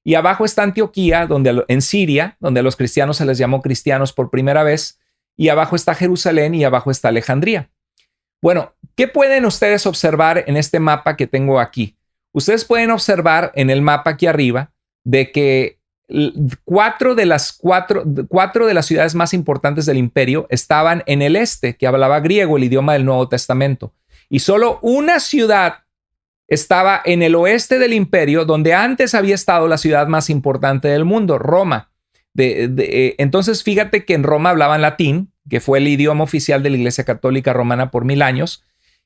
Y abajo está Antioquía, en Siria, donde a los cristianos se les llamó cristianos por primera vez. Y abajo está Jerusalén y abajo está Alejandría. Bueno, ¿qué pueden ustedes observar en este mapa que tengo aquí? Ustedes pueden observar en el mapa aquí arriba de que 4 de las ciudades más importantes del imperio estaban en el este, que hablaba griego, el idioma del Nuevo Testamento. Y solo una ciudad estaba en el oeste del imperio, donde antes había estado la ciudad más importante del mundo, Roma. Entonces, fíjate que en Roma hablaban latín, que fue el idioma oficial de la Iglesia Católica Romana por 1000 años,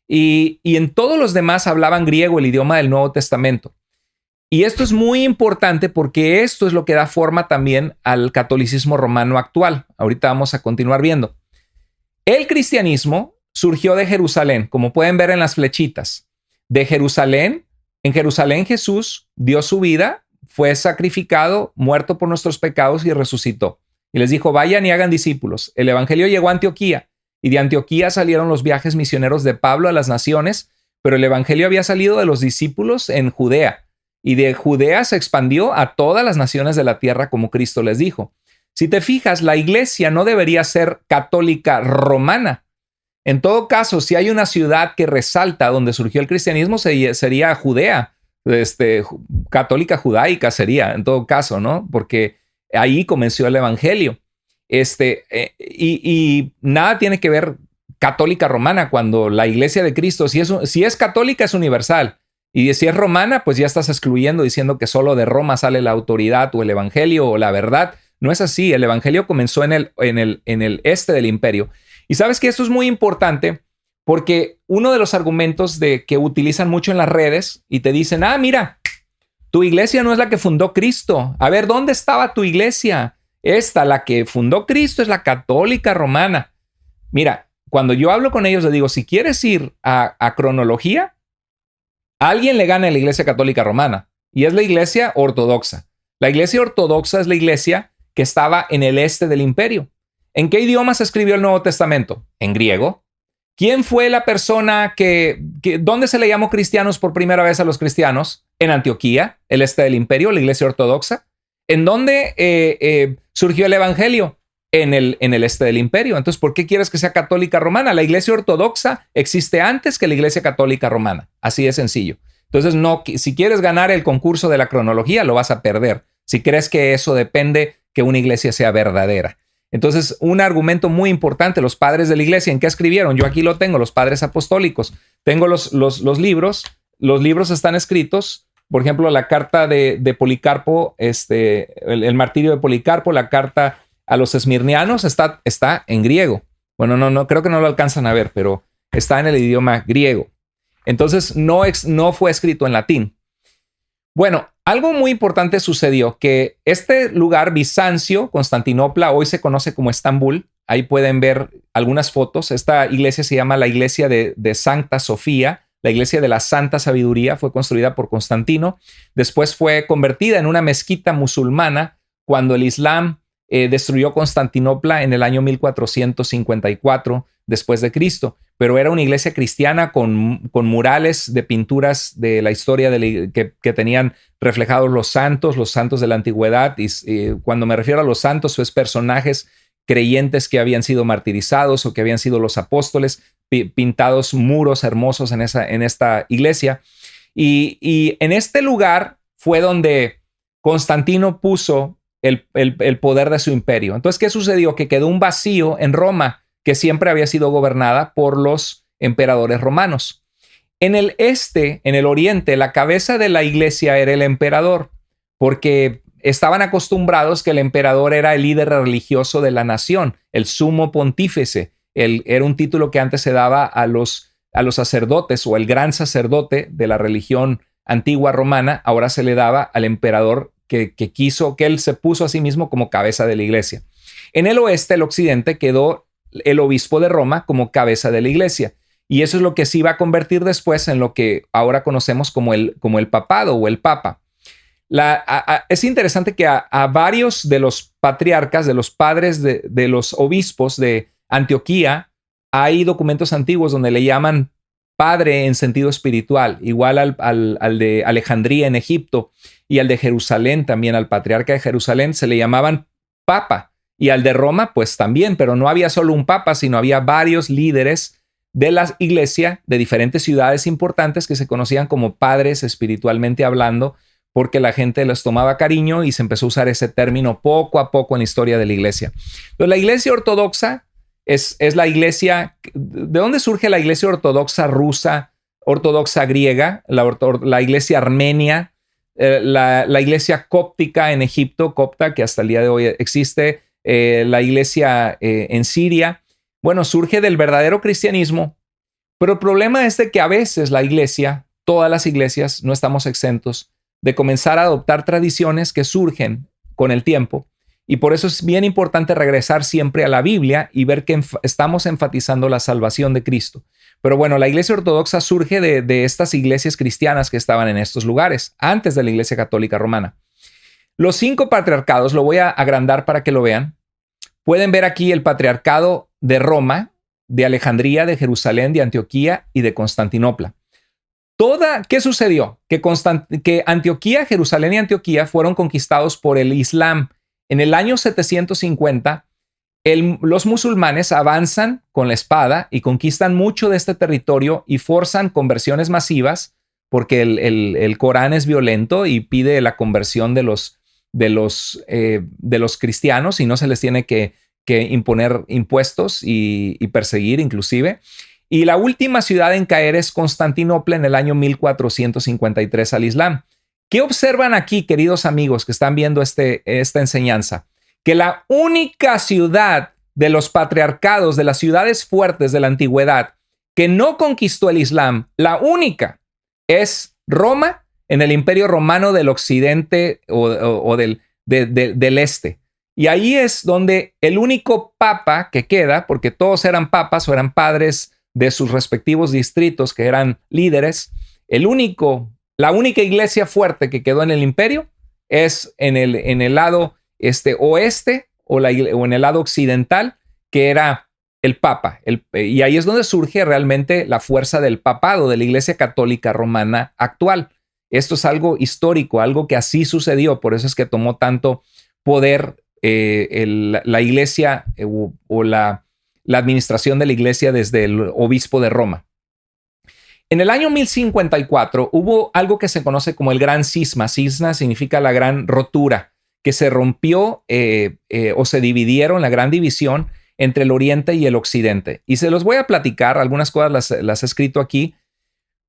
y en todos los demás hablaban griego, el idioma del Nuevo Testamento. Y esto es muy importante porque esto es lo que da forma también al catolicismo romano actual. Ahorita vamos a continuar viendo. El cristianismo surgió de Jerusalén, como pueden ver en las flechitas. De Jerusalén, en Jerusalén Jesús dio su vida, fue sacrificado, muerto por nuestros pecados y resucitó. Y les dijo, vayan y hagan discípulos. El evangelio llegó a Antioquía y de Antioquía salieron los viajes misioneros de Pablo a las naciones, pero el evangelio había salido de los discípulos en Judea y de Judea se expandió a todas las naciones de la tierra como Cristo les dijo. Si te fijas, la iglesia no debería ser católica romana. En todo caso, si hay una ciudad que resalta donde surgió el cristianismo, sería Judea, católica judaica sería, en todo caso, ¿no? Porque ahí comenzó el evangelio. Y nada tiene que ver católica romana cuando la iglesia de Cristo, si es católica, es universal. Y si es romana, pues ya estás excluyendo diciendo que solo de Roma sale la autoridad o el evangelio o la verdad. No es así. El evangelio comenzó en el este del imperio. Y sabes que esto es muy importante porque uno de los argumentos que utilizan mucho en las redes y te dicen, mira, tu iglesia no es la que fundó Cristo. A ver, ¿dónde estaba tu iglesia? La que fundó Cristo es la católica romana. Mira, cuando yo hablo con ellos, les digo, si quieres ir a cronología, alguien le gana a la iglesia católica romana y es la iglesia ortodoxa. La iglesia ortodoxa es la iglesia que estaba en el este del imperio. ¿En qué idioma se escribió el Nuevo Testamento? En griego. ¿Quién fue la persona dónde se le llamó cristianos por primera vez a los cristianos? En Antioquía, el este del imperio, la iglesia ortodoxa. ¿En dónde surgió el evangelio? En el este del imperio. Entonces, ¿por qué quieres que sea católica romana? La iglesia ortodoxa existe antes que la iglesia católica romana. Así de sencillo. Entonces, si quieres ganar el concurso de la cronología, lo vas a perder. Si crees que eso depende que una iglesia sea verdadera. Entonces, un argumento muy importante, los padres de la iglesia, ¿en qué escribieron? Yo aquí lo tengo, los padres apostólicos. Tengo los libros. Los libros están escritos, por ejemplo, la carta de Policarpo, el martirio de Policarpo, la carta a los esmirnianos está en griego. Bueno, no, creo que no lo alcanzan a ver, pero está en el idioma griego. Entonces, no fue escrito en latín. Bueno, algo muy importante sucedió, que este lugar, Bizancio, Constantinopla, hoy se conoce como Estambul. Ahí pueden ver algunas fotos. Esta iglesia se llama la iglesia de Santa Sofía, la iglesia de la Santa Sabiduría. Fue construida por Constantino. Después fue convertida en una mezquita musulmana cuando el Islam destruyó Constantinopla en el año 1454 después de Cristo. pero era una iglesia cristiana con murales de pinturas de la historia que tenían reflejados los santos de la antigüedad. Y cuando me refiero a los santos, es personajes creyentes que habían sido martirizados o que habían sido los apóstoles, pintados muros hermosos en esta iglesia. Y en este lugar fue donde Constantino puso el poder de su imperio. Entonces, ¿qué sucedió? Que quedó un vacío en Roma, que siempre había sido gobernada por los emperadores romanos. En el oriente, la cabeza de la iglesia era el emperador, porque estaban acostumbrados que el emperador era el líder religioso de la nación, el sumo pontífice. Era un título que antes se daba a los sacerdotes, o el gran sacerdote de la religión antigua romana. Ahora se le daba al emperador que él se puso a sí mismo como cabeza de la iglesia. En el oeste, el occidente, quedó el obispo de Roma como cabeza de la iglesia. Y eso es lo que se iba a convertir después en lo que ahora conocemos como el papado o el papa. Es interesante que a varios de los patriarcas, de los padres de los obispos de Antioquía, hay documentos antiguos donde le llaman padre en sentido espiritual, igual al de Alejandría en Egipto y al de Jerusalén también, al patriarca de Jerusalén se le llamaban papa. Y al de Roma, pues también, pero no había solo un papa, sino había varios líderes de la iglesia de diferentes ciudades importantes que se conocían como padres espiritualmente hablando, porque la gente les tomaba cariño y se empezó a usar ese término poco a poco en la historia de la iglesia. Entonces, la iglesia ortodoxa es la iglesia. ¿De dónde surge la iglesia ortodoxa rusa, ortodoxa griega, la iglesia armenia, la iglesia cóptica en Egipto, copta, que hasta el día de hoy existe? La iglesia en Siria, bueno, surge del verdadero cristianismo, pero el problema es de que a veces la iglesia, todas las iglesias, no estamos exentos de comenzar a adoptar tradiciones que surgen con el tiempo, y por eso es bien importante regresar siempre a la Biblia y ver que estamos enfatizando la salvación de Cristo. Pero bueno, la iglesia ortodoxa surge de estas iglesias cristianas que estaban en estos lugares, antes de la iglesia católica romana. Los 5 patriarcados, lo voy a agrandar para que lo vean. Pueden ver aquí el patriarcado de Roma, de Alejandría, de Jerusalén, de Antioquía y de Constantinopla. ¿Qué sucedió? Que Antioquía, Jerusalén y Antioquía fueron conquistados por el Islam. En el año 750, los musulmanes avanzan con la espada y conquistan mucho de este territorio y forzan conversiones masivas, porque el Corán es violento y pide la conversión de los cristianos, y no se les tiene que imponer impuestos y perseguir inclusive. Y la última ciudad en caer es Constantinopla en el año 1453 al Islam. ¿Qué observan aquí, queridos amigos que están viendo esta enseñanza? Que la única ciudad de los patriarcados, de las ciudades fuertes de la antigüedad, que no conquistó el Islam, la única es Roma, en el Imperio Romano del Occidente o del Este. Y ahí es donde el único papa que queda, porque todos eran papas o eran padres de sus respectivos distritos que eran líderes, la única iglesia fuerte que quedó en el imperio es en el lado oeste o en el lado occidental, que era el papa. Y ahí es donde surge realmente la fuerza del papado, de la iglesia católica romana actual. Esto es algo histórico, algo que así sucedió, por eso es que tomó tanto poder la iglesia o la administración de la iglesia desde el obispo de Roma. En el año 1054 hubo algo que se conoce como el gran cisma. Cisma significa la gran rotura, que se rompió o se dividieron, la gran división entre el oriente y el occidente. Y se los voy a platicar, algunas cosas las he escrito aquí.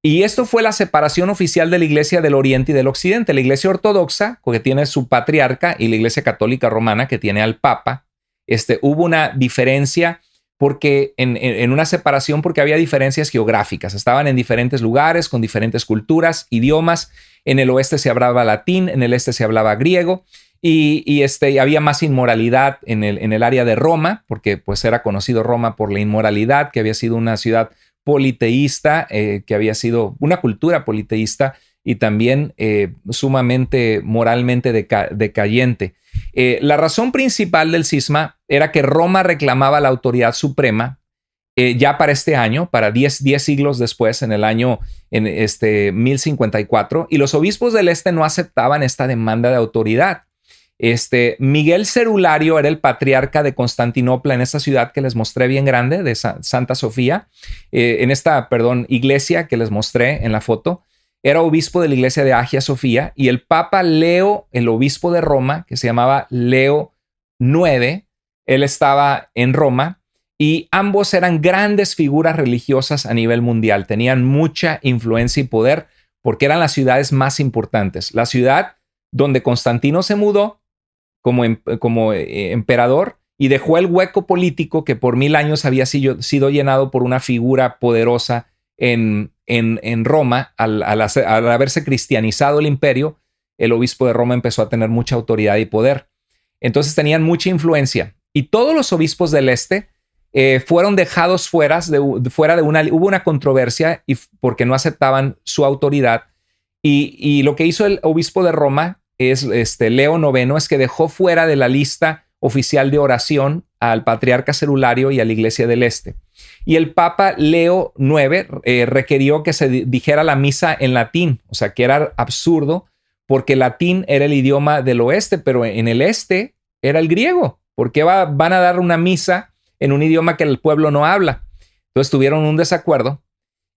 Y esto fue la separación oficial de la iglesia del oriente y del occidente. La iglesia ortodoxa, que tiene su patriarca, y la iglesia católica romana, que tiene al papa. Hubo una diferencia porque en una separación, porque había diferencias geográficas. Estaban en diferentes lugares, con diferentes culturas, idiomas. En el oeste se hablaba latín, en el este se hablaba griego. Y había más inmoralidad en el área de Roma, porque pues era conocido Roma por la inmoralidad, que había sido una ciudad politeísta, que había sido una cultura politeísta y también sumamente moralmente decayente. La razón principal del cisma era que Roma reclamaba la autoridad suprema ya para este año, para 10 siglos después, en el año 1054, y los obispos del este no aceptaban esta demanda de autoridad. Miguel Cerulario era el patriarca de Constantinopla, en esta ciudad que les mostré bien grande, de Santa Sofía, en esta, iglesia que les mostré en la foto. Era obispo de la iglesia de Hagia Sofía, y el Papa Leo, el obispo de Roma, que se llamaba Leo IX, él estaba en Roma, y ambos eran grandes figuras religiosas a nivel mundial. Tenían mucha influencia y poder porque eran las ciudades más importantes. La ciudad donde Constantino se mudó como emperador y dejó el hueco político que por 1000 años había sido llenado por una figura poderosa en Roma. Al haberse cristianizado el imperio, el obispo de Roma empezó a tener mucha autoridad y poder. Entonces tenían mucha influencia. Y todos los obispos del este fueron dejados fuera hubo una controversia porque no aceptaban su autoridad. Y lo que hizo el obispo de Roma es Leo IX, es que dejó fuera de la lista oficial de oración al patriarca Cerulario y a la iglesia del este. Y el Papa Leo IX requirió que se dijera la misa en latín, o sea que era absurdo porque latín era el idioma del oeste, pero en el este era el griego. ¿Por qué van a dar una misa en un idioma que el pueblo no habla? Entonces tuvieron un desacuerdo.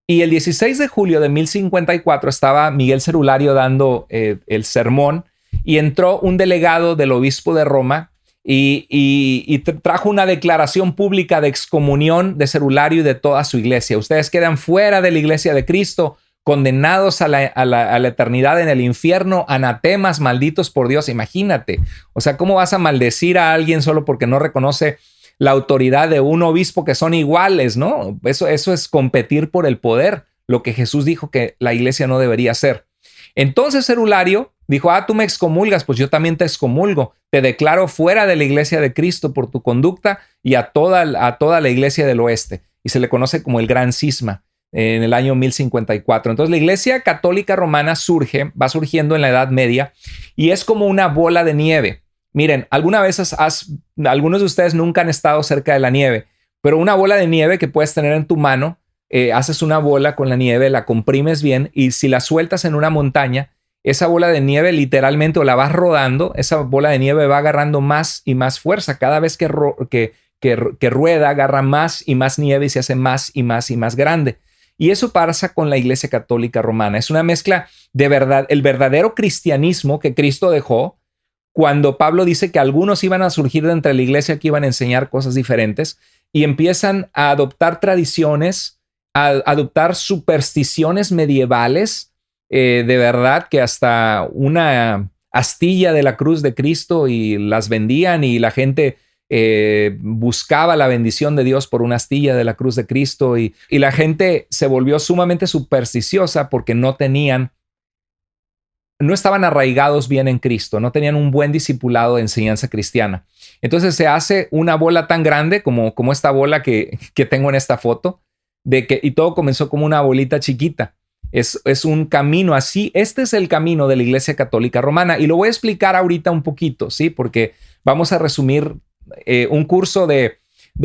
Y el 16 de julio de 1054 estaba Miguel Cerulario dando el sermón y entró un delegado del obispo de Roma y trajo una declaración pública de excomunión de Cerulario y de toda su iglesia. Ustedes quedan fuera de la iglesia de Cristo, condenados a la eternidad en el infierno, anatemas, malditos por Dios. Imagínate, o sea, ¿cómo vas a maldecir a alguien solo porque no reconoce la autoridad de un obispo que son iguales, ¿no? Eso es competir por el poder, lo que Jesús dijo que la iglesia no debería hacer. Entonces Cerulario dijo, tú me excomulgas, pues yo también te excomulgo, te declaro fuera de la iglesia de Cristo por tu conducta y a toda la iglesia del oeste. Y se le conoce como el Gran Cisma en el año 1054. Entonces la iglesia católica romana va surgiendo en la Edad Media y es como una bola de nieve. Miren, algunos de ustedes nunca han estado cerca de la nieve, pero una bola de nieve que puedes tener en tu mano, haces una bola con la nieve, la comprimes bien y si la sueltas en una montaña, esa bola de nieve literalmente o la vas rodando, esa bola de nieve va agarrando más y más fuerza. Cada vez que rueda, agarra más y más nieve y se hace más y más y más grande. Y eso pasa con la iglesia católica romana. Es una mezcla de verdad, el verdadero cristianismo que Cristo dejó. Cuando Pablo dice que algunos iban a surgir de entre la iglesia que iban a enseñar cosas diferentes y empiezan a adoptar tradiciones, a adoptar supersticiones medievales, de verdad que hasta una astilla de la cruz de Cristo y las vendían y la gente buscaba la bendición de Dios por una astilla de la cruz de Cristo y la gente se volvió sumamente supersticiosa porque no estaban arraigados bien en Cristo, no tenían un buen discipulado de enseñanza cristiana. Entonces se hace una bola tan grande como esta bola que tengo en esta foto, y todo comenzó como una bolita chiquita. Es un camino así. Este es el camino de la Iglesia Católica Romana y lo voy a explicar ahorita un poquito, ¿sí? Porque vamos a resumir un curso de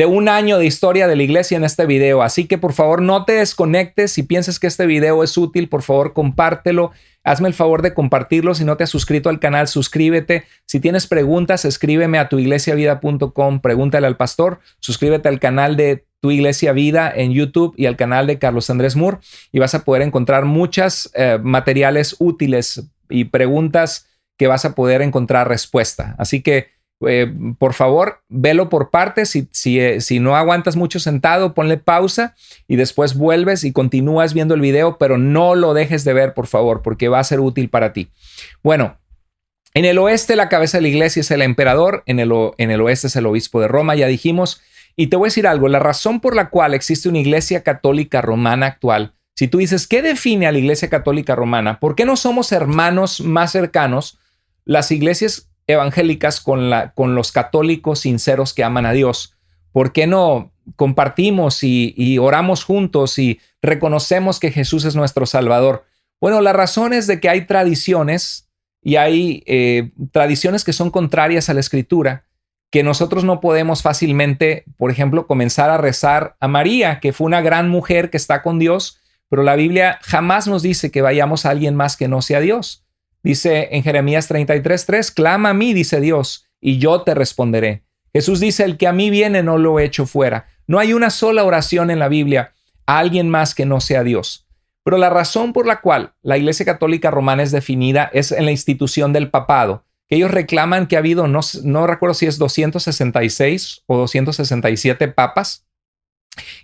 un año de historia de la iglesia en este video. Así que por favor no te desconectes. Si piensas que este video es útil, por favor compártelo. Hazme el favor de compartirlo. Si no te has suscrito al canal, suscríbete. Si tienes preguntas, escríbeme a tuiglesiavida.com. Pregúntale al pastor. Suscríbete al canal de Tu Iglesia Vida en YouTube y al canal de Carlos Andrés Moore y vas a poder encontrar muchos materiales útiles y preguntas que vas a poder encontrar respuesta. Así que por favor, velo por partes. Si no aguantas mucho sentado, ponle pausa y después vuelves y continúas viendo el video, pero no lo dejes de ver, por favor, porque va a ser útil para ti. Bueno, en el oeste la cabeza de la iglesia es el emperador, en el oeste es el obispo de Roma, ya dijimos. Y te voy a decir algo, la razón por la cual existe una iglesia católica romana actual, si tú dices, ¿qué define a la iglesia católica romana? ¿Por qué no somos hermanos más cercanos las iglesias evangélicas con los católicos sinceros que aman a Dios? ¿Por qué no compartimos y oramos juntos y reconocemos que Jesús es nuestro Salvador? Bueno, la razón es de que hay tradiciones y hay tradiciones que son contrarias a la Escritura que nosotros no podemos fácilmente, por ejemplo, comenzar a rezar a María, que fue una gran mujer que está con Dios, pero la Biblia jamás nos dice que vayamos a alguien más que no sea Dios. Dice en Jeremías 33:3, clama a mí, dice Dios, y yo te responderé. Jesús dice, el que a mí viene no lo echo fuera. No hay una sola oración en la Biblia a alguien más que no sea Dios. Pero la razón por la cual la Iglesia Católica Romana es definida es en la institución del papado, que ellos reclaman que ha habido, no recuerdo si es 266 o 267 papas,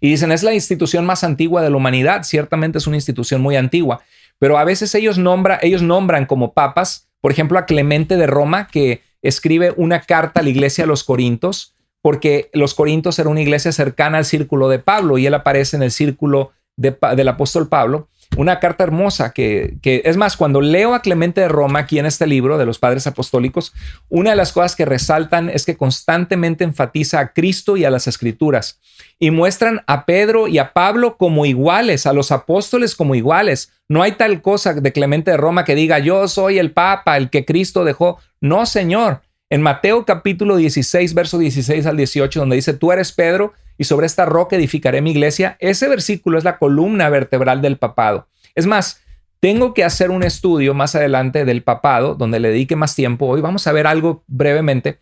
y dicen es la institución más antigua de la humanidad. Ciertamente es una institución muy antigua, pero a veces ellos nombran como papas, por ejemplo, a Clemente de Roma, que escribe una carta a la iglesia de los Corintos, porque los Corintos era una iglesia cercana al círculo de Pablo y él aparece en el círculo del apóstol Pablo. Una carta hermosa que es más, cuando leo a Clemente de Roma aquí en este libro de los padres apostólicos, una de las cosas que resaltan es que constantemente enfatiza a Cristo y a las escrituras y muestran a Pedro y a Pablo como iguales, a los apóstoles como iguales. No hay tal cosa de Clemente de Roma que diga yo soy el Papa, el que Cristo dejó. No, Señor. En Mateo capítulo 16, verso 16 al 18, donde dice tú eres Pedro y sobre esta roca edificaré mi iglesia, ese versículo es la columna vertebral del papado. Es más, tengo que hacer un estudio más adelante del papado, donde le dedique más tiempo. Hoy vamos a ver algo brevemente,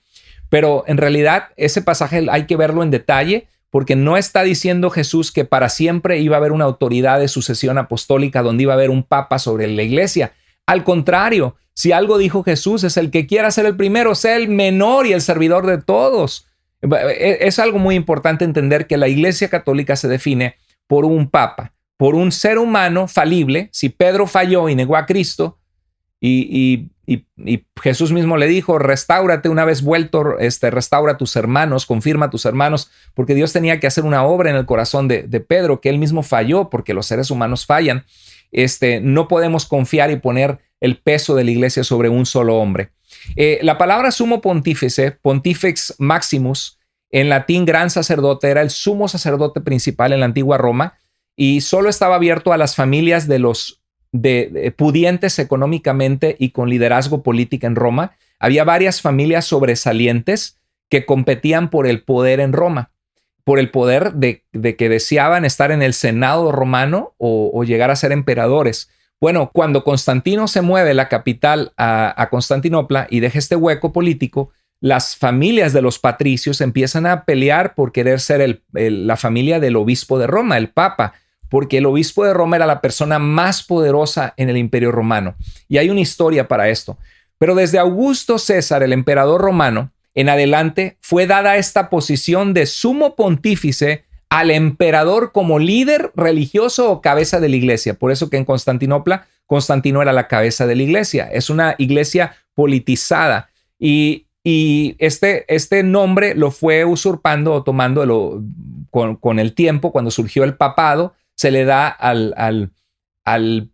pero en realidad ese pasaje hay que verlo en detalle, porque no está diciendo Jesús que para siempre iba a haber una autoridad de sucesión apostólica donde iba a haber un papa sobre la iglesia. Al contrario, si algo dijo Jesús es el que quiera ser el primero, sea el menor y el servidor de todos. Es algo muy importante entender que la Iglesia Católica se define por un papa, por un ser humano falible. Si Pedro falló y negó a Cristo y Jesús mismo le dijo, restáurate una vez vuelto, restaura a tus hermanos, confirma a tus hermanos, porque Dios tenía que hacer una obra en el corazón de Pedro, que él mismo falló porque los seres humanos fallan. No podemos confiar y poner el peso de la iglesia sobre un solo hombre. La palabra sumo pontífice, pontifex maximus, en latín gran sacerdote, era el sumo sacerdote principal en la antigua Roma y solo estaba abierto a las familias de los pudientes económicamente y con liderazgo político en Roma. Había varias familias sobresalientes que competían por el poder en Roma, por el poder de que deseaban estar en el Senado romano o llegar a ser emperadores. Bueno, cuando Constantino se mueve la capital a Constantinopla y deja este hueco político, las familias de los patricios empiezan a pelear por querer ser la familia del obispo de Roma, el papa, porque el obispo de Roma era la persona más poderosa en el imperio romano. Y hay una historia para esto. Pero desde Augusto César, el emperador romano, en adelante fue dada esta posición de sumo pontífice al emperador como líder religioso o cabeza de la iglesia. Por eso que en Constantinopla, Constantino era la cabeza de la iglesia. Es una iglesia politizada y este nombre lo fue usurpando o tomándolo con el tiempo. Cuando surgió el papado, se le da al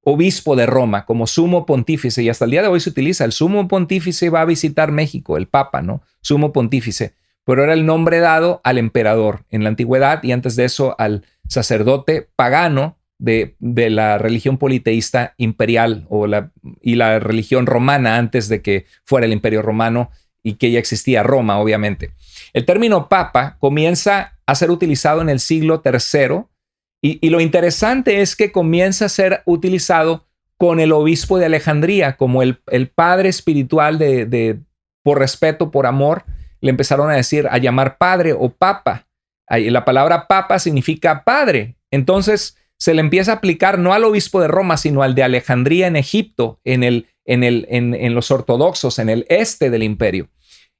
obispo de Roma como sumo pontífice y hasta el día de hoy se utiliza. El sumo pontífice va a visitar México, el papa, ¿no? Sumo pontífice. Pero era el nombre dado al emperador en la antigüedad y antes de eso al sacerdote pagano de la religión politeísta imperial y la religión romana antes de que fuera el imperio romano y que ya existía Roma, obviamente. El término papa comienza a ser utilizado en el siglo III y lo interesante es que comienza a ser utilizado con el obispo de Alejandría como el padre espiritual por respeto, por amor. Le empezaron a llamar padre o papa. La palabra papa significa padre. Entonces se le empieza a aplicar no al obispo de Roma, sino al de Alejandría en Egipto, en los ortodoxos, en el este del imperio.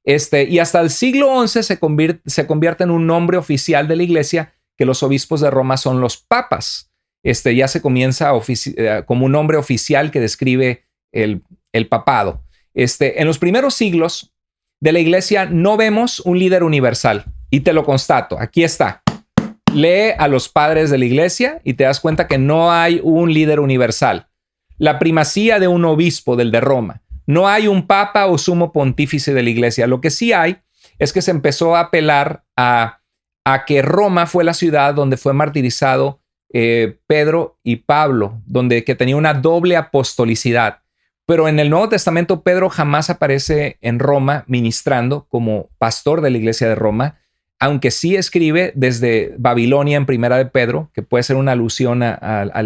Y hasta el siglo XI se convierte en un nombre oficial de la iglesia, que los obispos de Roma son los papas. Ya se comienza como un nombre oficial que describe el papado. En los primeros siglos de la iglesia no vemos un líder universal y te lo constato, aquí está. Lee a los padres de la iglesia y te das cuenta que no hay un líder universal. La primacía de un obispo, del de Roma. No hay un papa o sumo pontífice de la iglesia. Lo que sí hay es que se empezó a apelar a que Roma fue la ciudad donde fue martirizado Pedro y Pablo, que tenía una doble apostolicidad. Pero en el Nuevo Testamento Pedro jamás aparece en Roma ministrando como pastor de la iglesia de Roma, aunque sí escribe desde Babilonia en Primera de Pedro, que puede ser una alusión a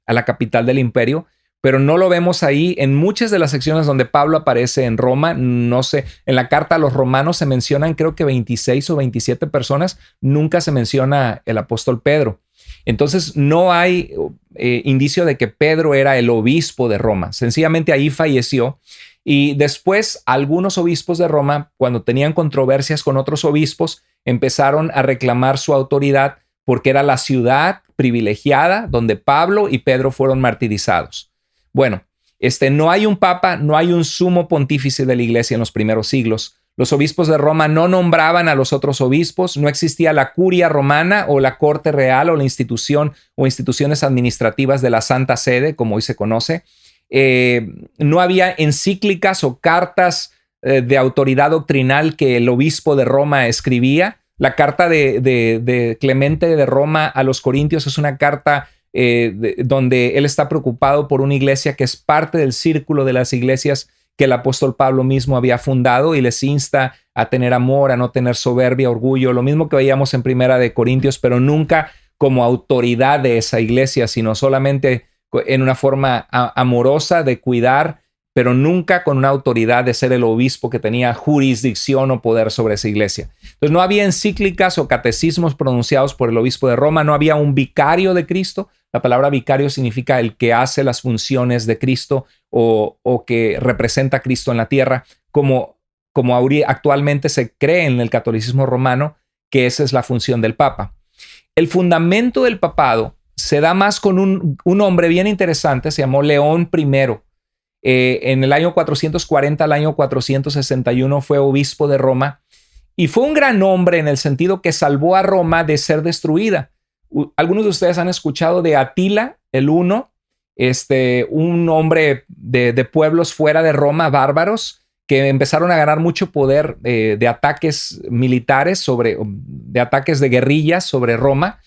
la capital del imperio, pero no lo vemos ahí en muchas de las secciones donde Pablo aparece en Roma. No sé, en la carta a los romanos se mencionan creo que 26 o 27 personas, nunca se menciona el apóstol Pedro. Entonces no hay indicio de que Pedro era el obispo de Roma, sencillamente ahí falleció. Y después algunos obispos de Roma, cuando tenían controversias con otros obispos, empezaron a reclamar su autoridad porque era la ciudad privilegiada donde Pablo y Pedro fueron martirizados. Bueno, no hay un papa, no hay un sumo pontífice de la iglesia en los primeros siglos. Los obispos de Roma no nombraban a los otros obispos, no existía la curia romana o la corte real o la institución o instituciones administrativas de la Santa Sede, como hoy se conoce. No había encíclicas o cartas de autoridad doctrinal que el obispo de Roma escribía. La carta de Clemente de Roma a los Corintios es una carta donde él está preocupado por una iglesia que es parte del círculo de las iglesias que el apóstol Pablo mismo había fundado, y les insta a tener amor, a no tener soberbia, orgullo, lo mismo que veíamos en Primera de Corintios, pero nunca como autoridad de esa iglesia, sino solamente en una forma amorosa de cuidar, pero nunca con una autoridad de ser el obispo que tenía jurisdicción o poder sobre esa iglesia. Entonces no había encíclicas o catecismos pronunciados por el obispo de Roma, no había un vicario de Cristo. La palabra vicario significa el que hace las funciones de Cristo o que representa a Cristo en la tierra, como actualmente se cree en el catolicismo romano, que esa es la función del Papa. El fundamento del papado se da más con un hombre bien interesante, se llamó León I. En el año 440 al año 461 fue obispo de Roma y fue un gran hombre en el sentido que salvó a Roma de ser destruida. Algunos de ustedes han escuchado de Atila el Huno, un hombre de pueblos fuera de Roma, bárbaros, que empezaron a ganar mucho poder de ataques militares, de ataques de guerrillas sobre Roma,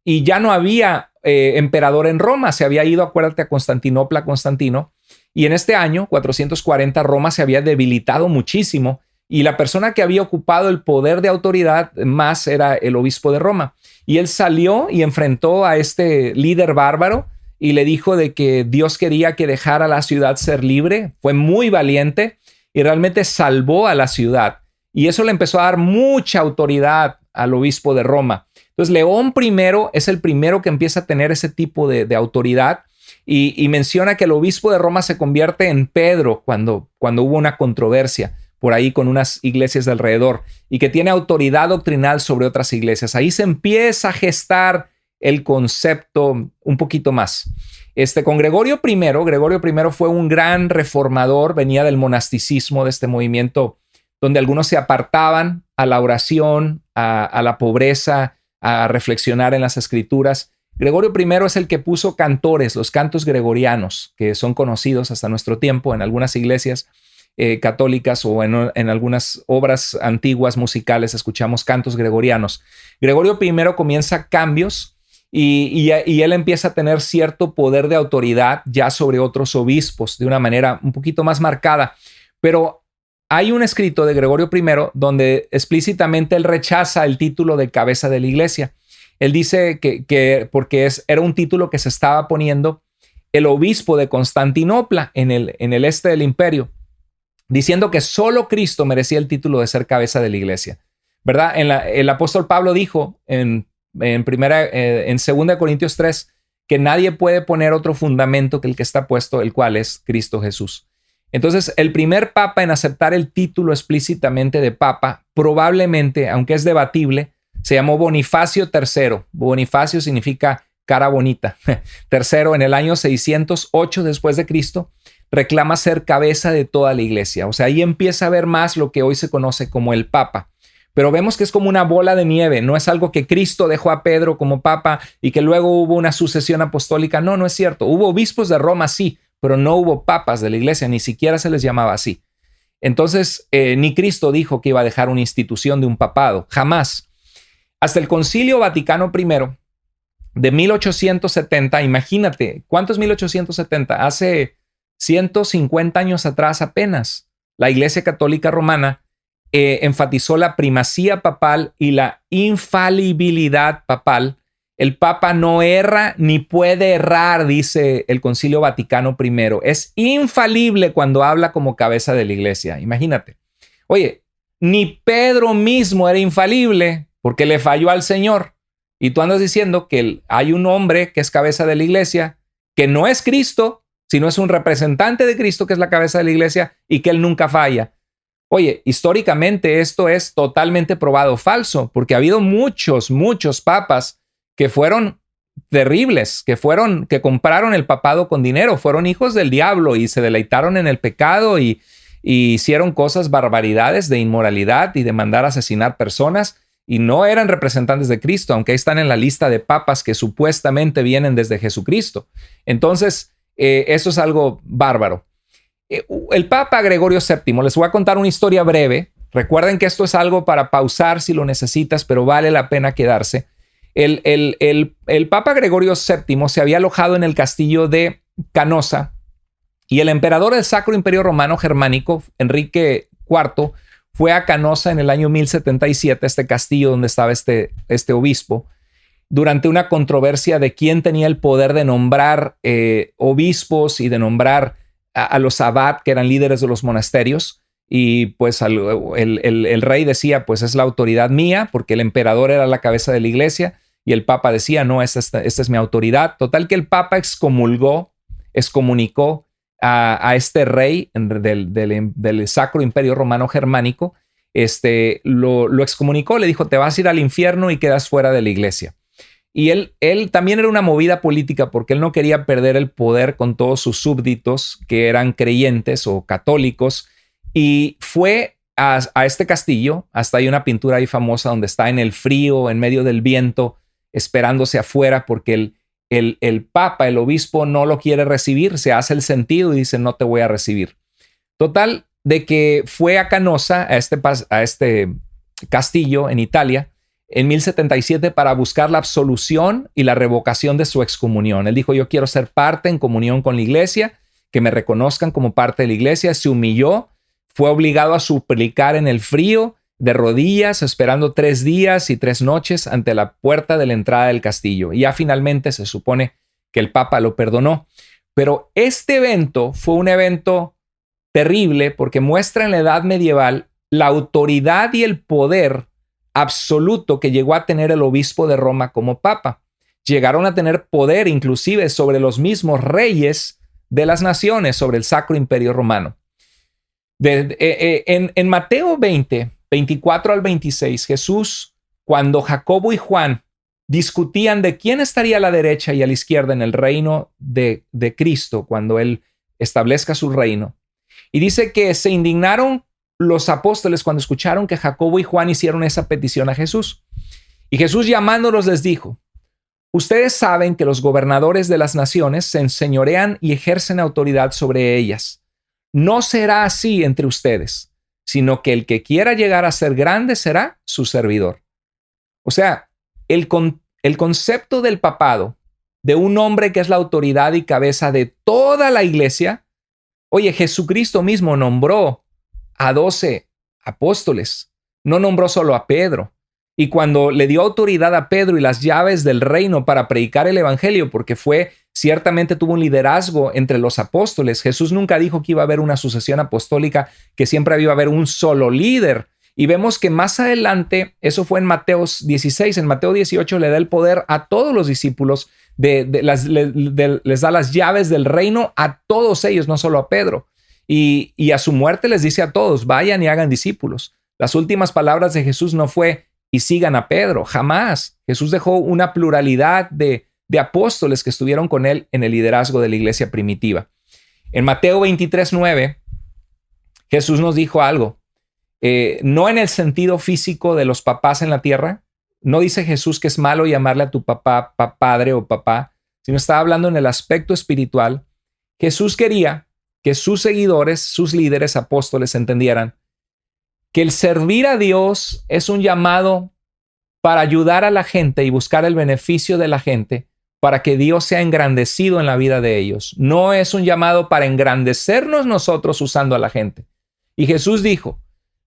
y ya no había emperador en Roma, se había ido, acuérdate, a Constantinopla, Constantino, y en este año, 440, Roma se había debilitado muchísimo, y la persona que había ocupado el poder de autoridad más era el obispo de Roma. Y él salió y enfrentó a este líder bárbaro y le dijo de que Dios quería que dejara la ciudad ser libre. Fue muy valiente y realmente salvó a la ciudad. Y eso le empezó a dar mucha autoridad al obispo de Roma. Entonces, León I es el primero que empieza a tener ese tipo de autoridad y menciona que el obispo de Roma se convierte en Pedro cuando hubo una controversia por ahí con unas iglesias de alrededor y que tiene autoridad doctrinal sobre otras iglesias. Ahí se empieza a gestar el concepto un poquito más. Con Gregorio I fue un gran reformador, venía del monasticismo, de este movimiento donde algunos se apartaban a la oración, a la pobreza, a reflexionar en las escrituras. Gregorio I es el que puso cantores, los cantos gregorianos, que son conocidos hasta nuestro tiempo en algunas iglesias católicas o en algunas obras antiguas musicales escuchamos cantos gregorianos. Gregorio I comienza cambios y él empieza a tener cierto poder de autoridad ya sobre otros obispos de una manera un poquito más marcada, pero hay un escrito de Gregorio I donde explícitamente él rechaza el título de cabeza de la iglesia. Él dice que porque era un título que se estaba poniendo el obispo de Constantinopla en el este del imperio, diciendo que solo Cristo merecía el título de ser cabeza de la iglesia, ¿verdad? El apóstol Pablo dijo en 2 Corintios 3 que nadie puede poner otro fundamento que el que está puesto, el cual es Cristo Jesús. Entonces, el primer papa en aceptar el título explícitamente de papa, probablemente, aunque es debatible, se llamó Bonifacio III. Bonifacio significa cara bonita. Tercero, en el año 608 después de Cristo, reclama ser cabeza de toda la iglesia. O sea, ahí empieza a ver más lo que hoy se conoce como el papa. Pero vemos que es como una bola de nieve, no es algo que Cristo dejó a Pedro como papa y que luego hubo una sucesión apostólica. No, no es cierto. Hubo obispos de Roma, sí, pero no hubo papas de la iglesia, ni siquiera se les llamaba así. Entonces, ni Cristo dijo que iba a dejar una institución de un papado, jamás. Hasta el Concilio Vaticano I de 1870, imagínate, ¿cuánto es 1870? Hace 150 años atrás apenas, la Iglesia Católica Romana enfatizó la primacía papal y la infalibilidad papal. El Papa no erra ni puede errar, dice el Concilio Vaticano I. Es infalible cuando habla como cabeza de la Iglesia. Imagínate. Oye, ni Pedro mismo era infalible porque le falló al Señor. Y tú andas diciendo que hay un hombre que es cabeza de la Iglesia, que no es Cristo, sino es un representante de Cristo que es la cabeza de la Iglesia y que él nunca falla. Oye, históricamente esto es totalmente probado falso, porque ha habido muchos papas que fueron terribles, que compraron el papado con dinero, fueron hijos del diablo y se deleitaron en el pecado y hicieron cosas, barbaridades de inmoralidad y de mandar a asesinar personas y no eran representantes de Cristo, aunque están en la lista de papas que supuestamente vienen desde Jesucristo. Entonces, eso es algo bárbaro. El Papa Gregorio VII, les voy a contar una historia breve. Recuerden que esto es algo para pausar si lo necesitas, pero vale la pena quedarse. El Papa Gregorio VII se había alojado en el castillo de Canosa y el emperador del Sacro Imperio Romano Germánico, Enrique IV, fue a Canosa en el año 1077, este castillo donde estaba este obispo, durante una controversia de quién tenía el poder de nombrar obispos y de nombrar a los abad, que eran líderes de los monasterios. Y pues el rey decía, pues es la autoridad mía, porque el emperador era la cabeza de la iglesia, y el papa decía, no, esta es mi autoridad. Total que el papa excomunicó a este rey del Sacro Imperio Romano Germánico, lo excomunicó, le dijo, te vas a ir al infierno y quedas fuera de la iglesia. Y él también era una movida política porque él no quería perder el poder con todos sus súbditos que eran creyentes o católicos, y fue a este castillo. Hasta hay una pintura ahí famosa donde está en el frío, en medio del viento, esperándose afuera porque el papa, el obispo, no lo quiere recibir, se hace el sentido y dice, no te voy a recibir. Total, de que fue a Canosa, a este castillo en Italia, en 1077 para buscar la absolución y la revocación de su excomunión. Él dijo, yo quiero ser parte en comunión con la iglesia, que me reconozcan como parte de la iglesia. Se humilló, fue obligado a suplicar en el frío, de rodillas, esperando 3 días y 3 noches ante la puerta de la entrada del castillo. Y ya finalmente se supone que el Papa lo perdonó. Pero este evento fue un evento terrible porque muestra en la Edad Medieval la autoridad y el poder absoluto que llegó a tener el obispo de Roma como papa. Llegaron a tener poder inclusive sobre los mismos reyes de las naciones, sobre el Sacro Imperio Romano. En Mateo 20, 24 al 26, Jesús, cuando Jacobo y Juan discutían de quién estaría a la derecha y a la izquierda en el reino de Cristo, cuando Él establezca su reino, y dice que se indignaron los apóstoles cuando escucharon que Jacobo y Juan hicieron esa petición a Jesús. Y Jesús, llamándolos, les dijo, ustedes saben que los gobernadores de las naciones se enseñorean y ejercen autoridad sobre ellas. No será así entre ustedes, sino que el que quiera llegar a ser grande será su servidor. O sea, el concepto del papado, de un hombre que es la autoridad y cabeza de toda la iglesia. Oye, Jesucristo mismo nombró a 12 apóstoles, no nombró solo a Pedro. Y cuando le dio autoridad a Pedro y las llaves del reino para predicar el evangelio, porque ciertamente tuvo un liderazgo entre los apóstoles. Jesús nunca dijo que iba a haber una sucesión apostólica, que siempre iba a haber un solo líder. Y vemos que más adelante, eso fue en Mateo 16, en Mateo 18 le da el poder a todos los discípulos, les da las llaves del reino a todos ellos, no solo a Pedro. Y a su muerte les dice a todos, vayan y hagan discípulos. Las últimas palabras de Jesús no fue, y sigan a Pedro, jamás. Jesús dejó una pluralidad de apóstoles que estuvieron con él en el liderazgo de la iglesia primitiva. En Mateo 23:9, Jesús nos dijo algo, no en el sentido físico de los papás en la tierra. No dice Jesús que es malo llamarle a tu papá padre o papá, sino está hablando en el aspecto espiritual. Jesús quería que sus seguidores, sus líderes apóstoles entendieran que el servir a Dios es un llamado para ayudar a la gente y buscar el beneficio de la gente, para que Dios sea engrandecido en la vida de ellos. No es un llamado para engrandecernos nosotros usando a la gente. Y Jesús dijo,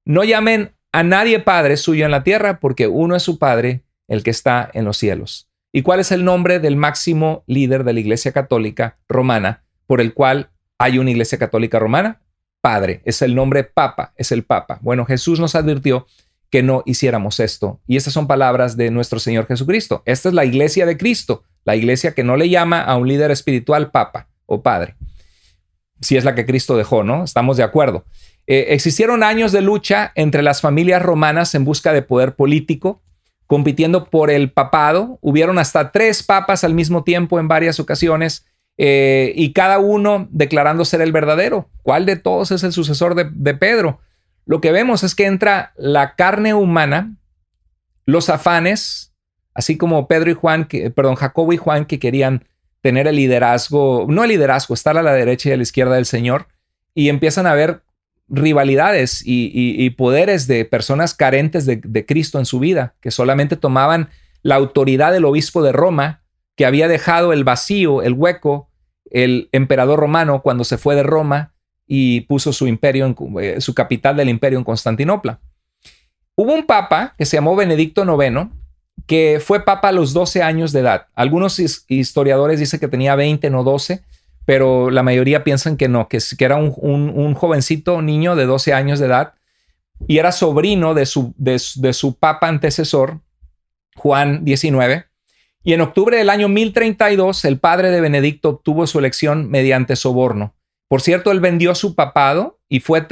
no llamen a nadie padre suyo en la tierra, porque uno es su Padre, el que está en los cielos. ¿Y cuál es el nombre del máximo líder de la Iglesia Católica Romana, por el cual hay una Iglesia Católica Romana? Padre, es el nombre Papa, es el Papa. Bueno, Jesús nos advirtió que no hiciéramos esto. Y estas son palabras de nuestro Señor Jesucristo. Esta es la Iglesia de Cristo, la iglesia que no le llama a un líder espiritual Papa o Padre. Si es la que Cristo dejó, ¿no? Estamos de acuerdo. Existieron años de lucha entre las familias romanas en busca de poder político, compitiendo por el papado. Hubieron hasta 3 papas al mismo tiempo en varias ocasiones, y cada uno declarando ser el verdadero. ¿Cuál de todos es el sucesor de Pedro? Lo que vemos es que entra la carne humana, los afanes, así como Jacobo y Juan, que querían tener el liderazgo, no el liderazgo, estar a la derecha y a la izquierda del Señor, y empiezan a haber rivalidades y poderes de personas carentes de Cristo en su vida, que solamente tomaban la autoridad del obispo de Roma, que había dejado el vacío, el hueco, el emperador romano cuando se fue de Roma y puso su imperio, su capital del imperio en Constantinopla. Hubo un papa que se llamó Benedicto IX, que fue papa a los 12 años de edad. Algunos historiadores dicen que tenía 20, no 12, pero la mayoría piensan que no, que era un jovencito niño de 12 años de edad y era sobrino de su papa antecesor, Juan XIX. Y en octubre del año 1032, el padre de Benedicto obtuvo su elección mediante soborno. Por cierto, él vendió su papado y fue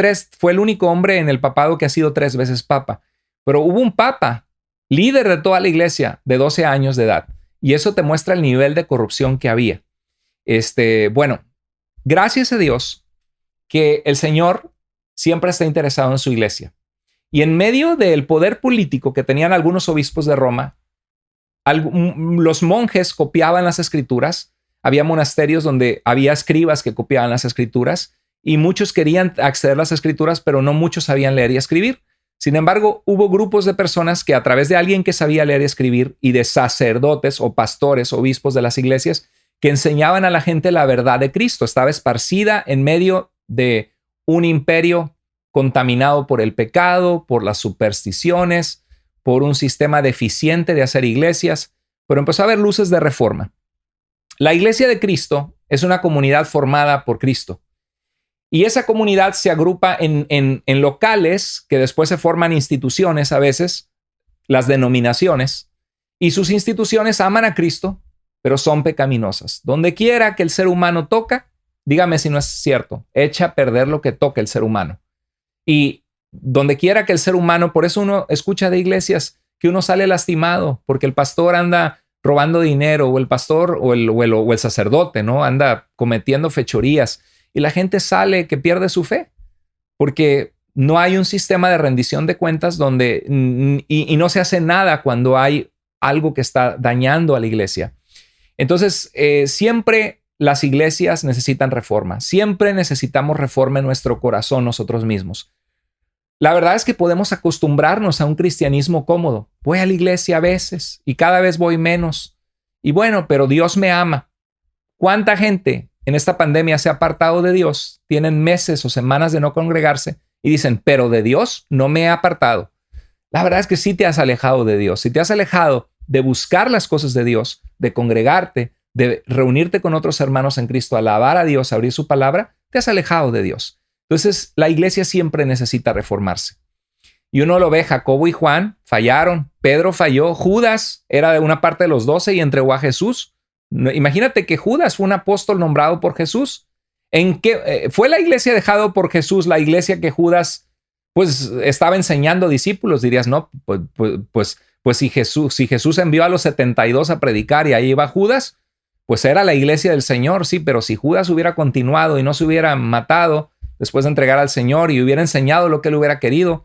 el único hombre en el papado que ha sido 3 veces papa. Pero hubo un papa, líder de toda la iglesia, de 12 años de edad. Y eso te muestra el nivel de corrupción que había. Bueno, gracias a Dios que el Señor siempre está interesado en su iglesia. Y en medio del poder político que tenían algunos obispos de Roma, los monjes copiaban las escrituras. Había monasterios donde había escribas que copiaban las escrituras y muchos querían acceder a las escrituras, pero no muchos sabían leer y escribir. Sin embargo, hubo grupos de personas que a través de alguien que sabía leer y escribir y de sacerdotes o pastores, obispos de las iglesias, que enseñaban a la gente la verdad de Cristo. Estaba esparcida en medio de un imperio contaminado por el pecado, por las supersticiones, por un sistema deficiente de hacer iglesias, pero empezó a haber luces de reforma. La Iglesia de Cristo es una comunidad formada por Cristo. Y esa comunidad se agrupa en locales que después se forman instituciones a veces, las denominaciones, y sus instituciones aman a Cristo, pero son pecaminosas. Donde quiera que el ser humano toca, dígame si no es cierto, echa a perder lo que toca el ser humano. Y donde quiera que el ser humano, por eso uno escucha de iglesias que uno sale lastimado porque el pastor anda robando dinero, o el pastor o el sacerdote, ¿no? Anda cometiendo fechorías y la gente sale que pierde su fe porque no hay un sistema de rendición de cuentas donde y no se hace nada cuando hay algo que está dañando a la iglesia. Entonces, siempre las iglesias necesitan reforma. Siempre necesitamos reforma en nuestro corazón nosotros mismos. La verdad es que podemos acostumbrarnos a un cristianismo cómodo. Voy a la iglesia a veces y cada vez voy menos. Y bueno, pero Dios me ama. ¿Cuánta gente en esta pandemia se ha apartado de Dios? Tienen meses o semanas de no congregarse y dicen, pero de Dios no me he apartado. La verdad es que sí te has alejado de Dios. Si te has alejado de buscar las cosas de Dios, de congregarte, de reunirte con otros hermanos en Cristo, alabar a Dios, abrir su palabra, te has alejado de Dios. Entonces, la iglesia siempre necesita reformarse. Y uno lo ve, Jacobo y Juan fallaron, Pedro falló, Judas era de una parte de los 12 y entregó a Jesús. Imagínate que Judas fue un apóstol nombrado por Jesús. ¿En qué fue la iglesia dejada por Jesús, la iglesia que Judas pues estaba enseñando discípulos? Dirías, no, pues si Jesús envió a los 72 a predicar y ahí iba Judas, pues era la iglesia del Señor, sí, pero si Judas hubiera continuado y no se hubiera matado después de entregar al Señor y hubiera enseñado lo que él hubiera querido,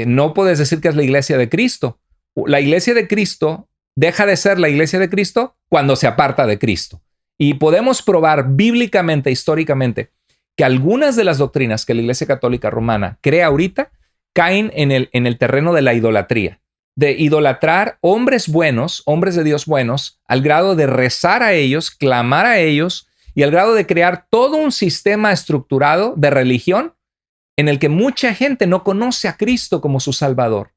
no puedes decir que es la iglesia de Cristo. La iglesia de Cristo deja de ser la iglesia de Cristo cuando se aparta de Cristo. Y podemos probar bíblicamente, históricamente, que algunas de las doctrinas que la Iglesia Católica Romana crea ahorita caen en el terreno de la idolatría. de idolatrar hombres buenos, hombres de Dios buenos, al grado de rezar a ellos, clamar a ellos y al grado de crear todo un sistema estructurado de religión en el que mucha gente no conoce a Cristo como su Salvador.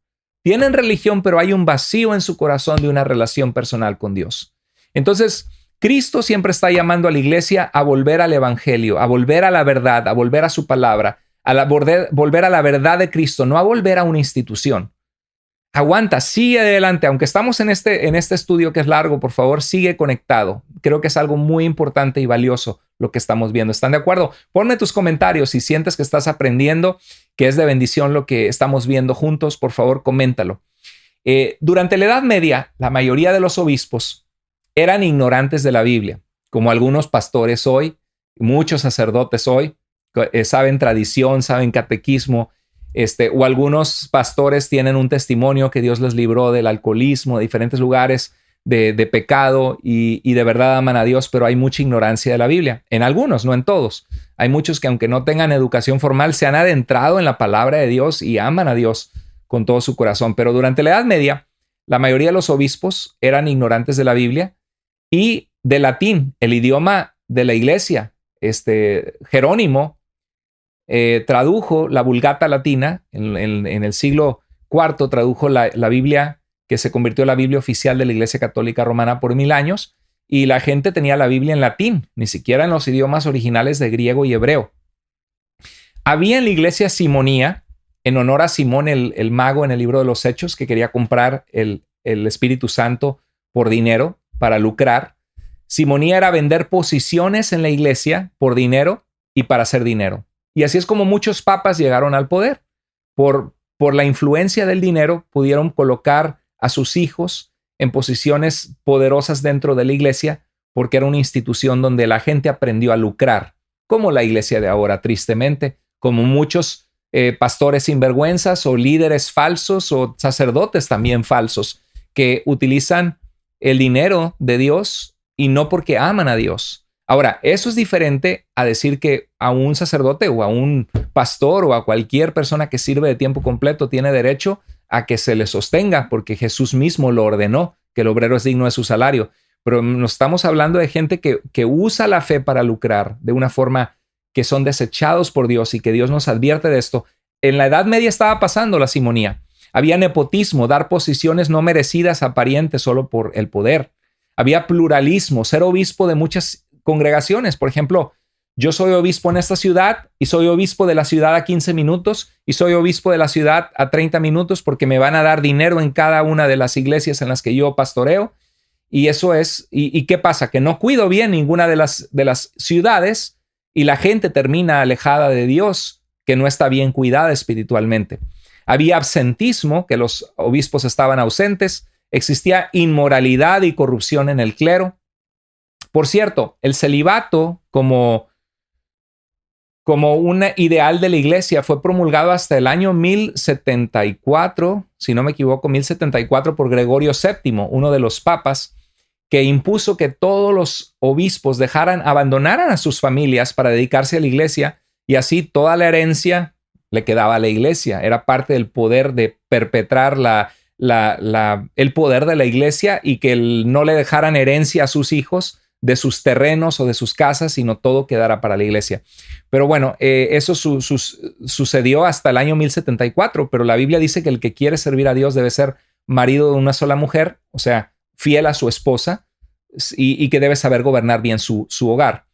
Tienen religión, pero hay un vacío en su corazón de una relación personal con Dios. Entonces, Cristo siempre está llamando a la iglesia a volver al Evangelio, a volver a la verdad, a volver a su palabra, volver a la verdad de Cristo, no a volver a una institución. Aguanta, sigue adelante. Aunque estamos en este estudio que es largo, por favor, sigue conectado. Creo que es algo muy importante y valioso lo que estamos viendo. ¿Están de acuerdo? Ponme tus comentarios si sientes que estás aprendiendo, que es de bendición lo que estamos viendo juntos. Por favor, coméntalo. Durante la Edad Media, la mayoría de los obispos eran ignorantes de la Biblia, como algunos pastores hoy, muchos sacerdotes hoy, saben tradición, saben catequismo, o algunos pastores tienen un testimonio que Dios les libró del alcoholismo, de diferentes lugares de pecado y de verdad aman a Dios, pero hay mucha ignorancia de la Biblia. En algunos, no en todos. Hay muchos que aunque no tengan educación formal, se han adentrado en la palabra de Dios y aman a Dios con todo su corazón. Pero durante la Edad Media, la mayoría de los obispos eran ignorantes de la Biblia y de latín, el idioma de la iglesia. Jerónimo tradujo la Vulgata latina en el siglo IV, tradujo la Biblia que se convirtió en la Biblia oficial de la Iglesia Católica Romana por 1000 años, y la gente tenía la Biblia en latín, ni siquiera en los idiomas originales de griego y hebreo. Había en la iglesia simonía, en honor a Simón el mago en el libro de los Hechos, que quería comprar el Espíritu Santo por dinero para lucrar. Simonía era vender posiciones en la iglesia por dinero y para hacer dinero. Y así es como muchos papas llegaron al poder. Por la influencia del dinero pudieron colocar a sus hijos en posiciones poderosas dentro de la iglesia, porque era una institución donde la gente aprendió a lucrar, como la iglesia de ahora, tristemente, como muchos pastores sinvergüenzas o líderes falsos o sacerdotes también falsos que utilizan el dinero de Dios y no porque aman a Dios. Ahora, eso es diferente a decir que a un sacerdote o a un pastor o a cualquier persona que sirve de tiempo completo tiene derecho a que se le sostenga, porque Jesús mismo lo ordenó, que el obrero es digno de su salario. Pero nos estamos hablando de gente que usa la fe para lucrar de una forma que son desechados por Dios y que Dios nos advierte de esto. En la Edad Media estaba pasando la simonía. Había nepotismo, dar posiciones no merecidas a parientes solo por el poder. Había pluralismo, ser obispo de muchas congregaciones. Por ejemplo, yo soy obispo en esta ciudad y soy obispo de la ciudad a 15 minutos y soy obispo de la ciudad a 30 minutos porque me van a dar dinero en cada una de las iglesias en las que yo pastoreo. Y eso es, ¿y qué pasa? Que no cuido bien ninguna de las ciudades y la gente termina alejada de Dios, que no está bien cuidada espiritualmente. Había absentismo, que los obispos estaban ausentes. Existía inmoralidad y corrupción en el clero. Por cierto, el celibato como un ideal de la iglesia fue promulgado hasta el año 1074, si no me equivoco, 1074 por Gregorio VII, uno de los papas, que impuso que todos los obispos abandonaran a sus familias para dedicarse a la iglesia, y así toda la herencia le quedaba a la iglesia. Era parte del poder de perpetrar el poder de la iglesia y que no le dejaran herencia a sus hijos de sus terrenos o de sus casas, sino todo quedara para la iglesia. Pero bueno, eso sucedió hasta el año 1074, pero la Biblia dice que el que quiere servir a Dios debe ser marido de una sola mujer, o sea, fiel a su esposa, y que debe saber gobernar bien su hogar.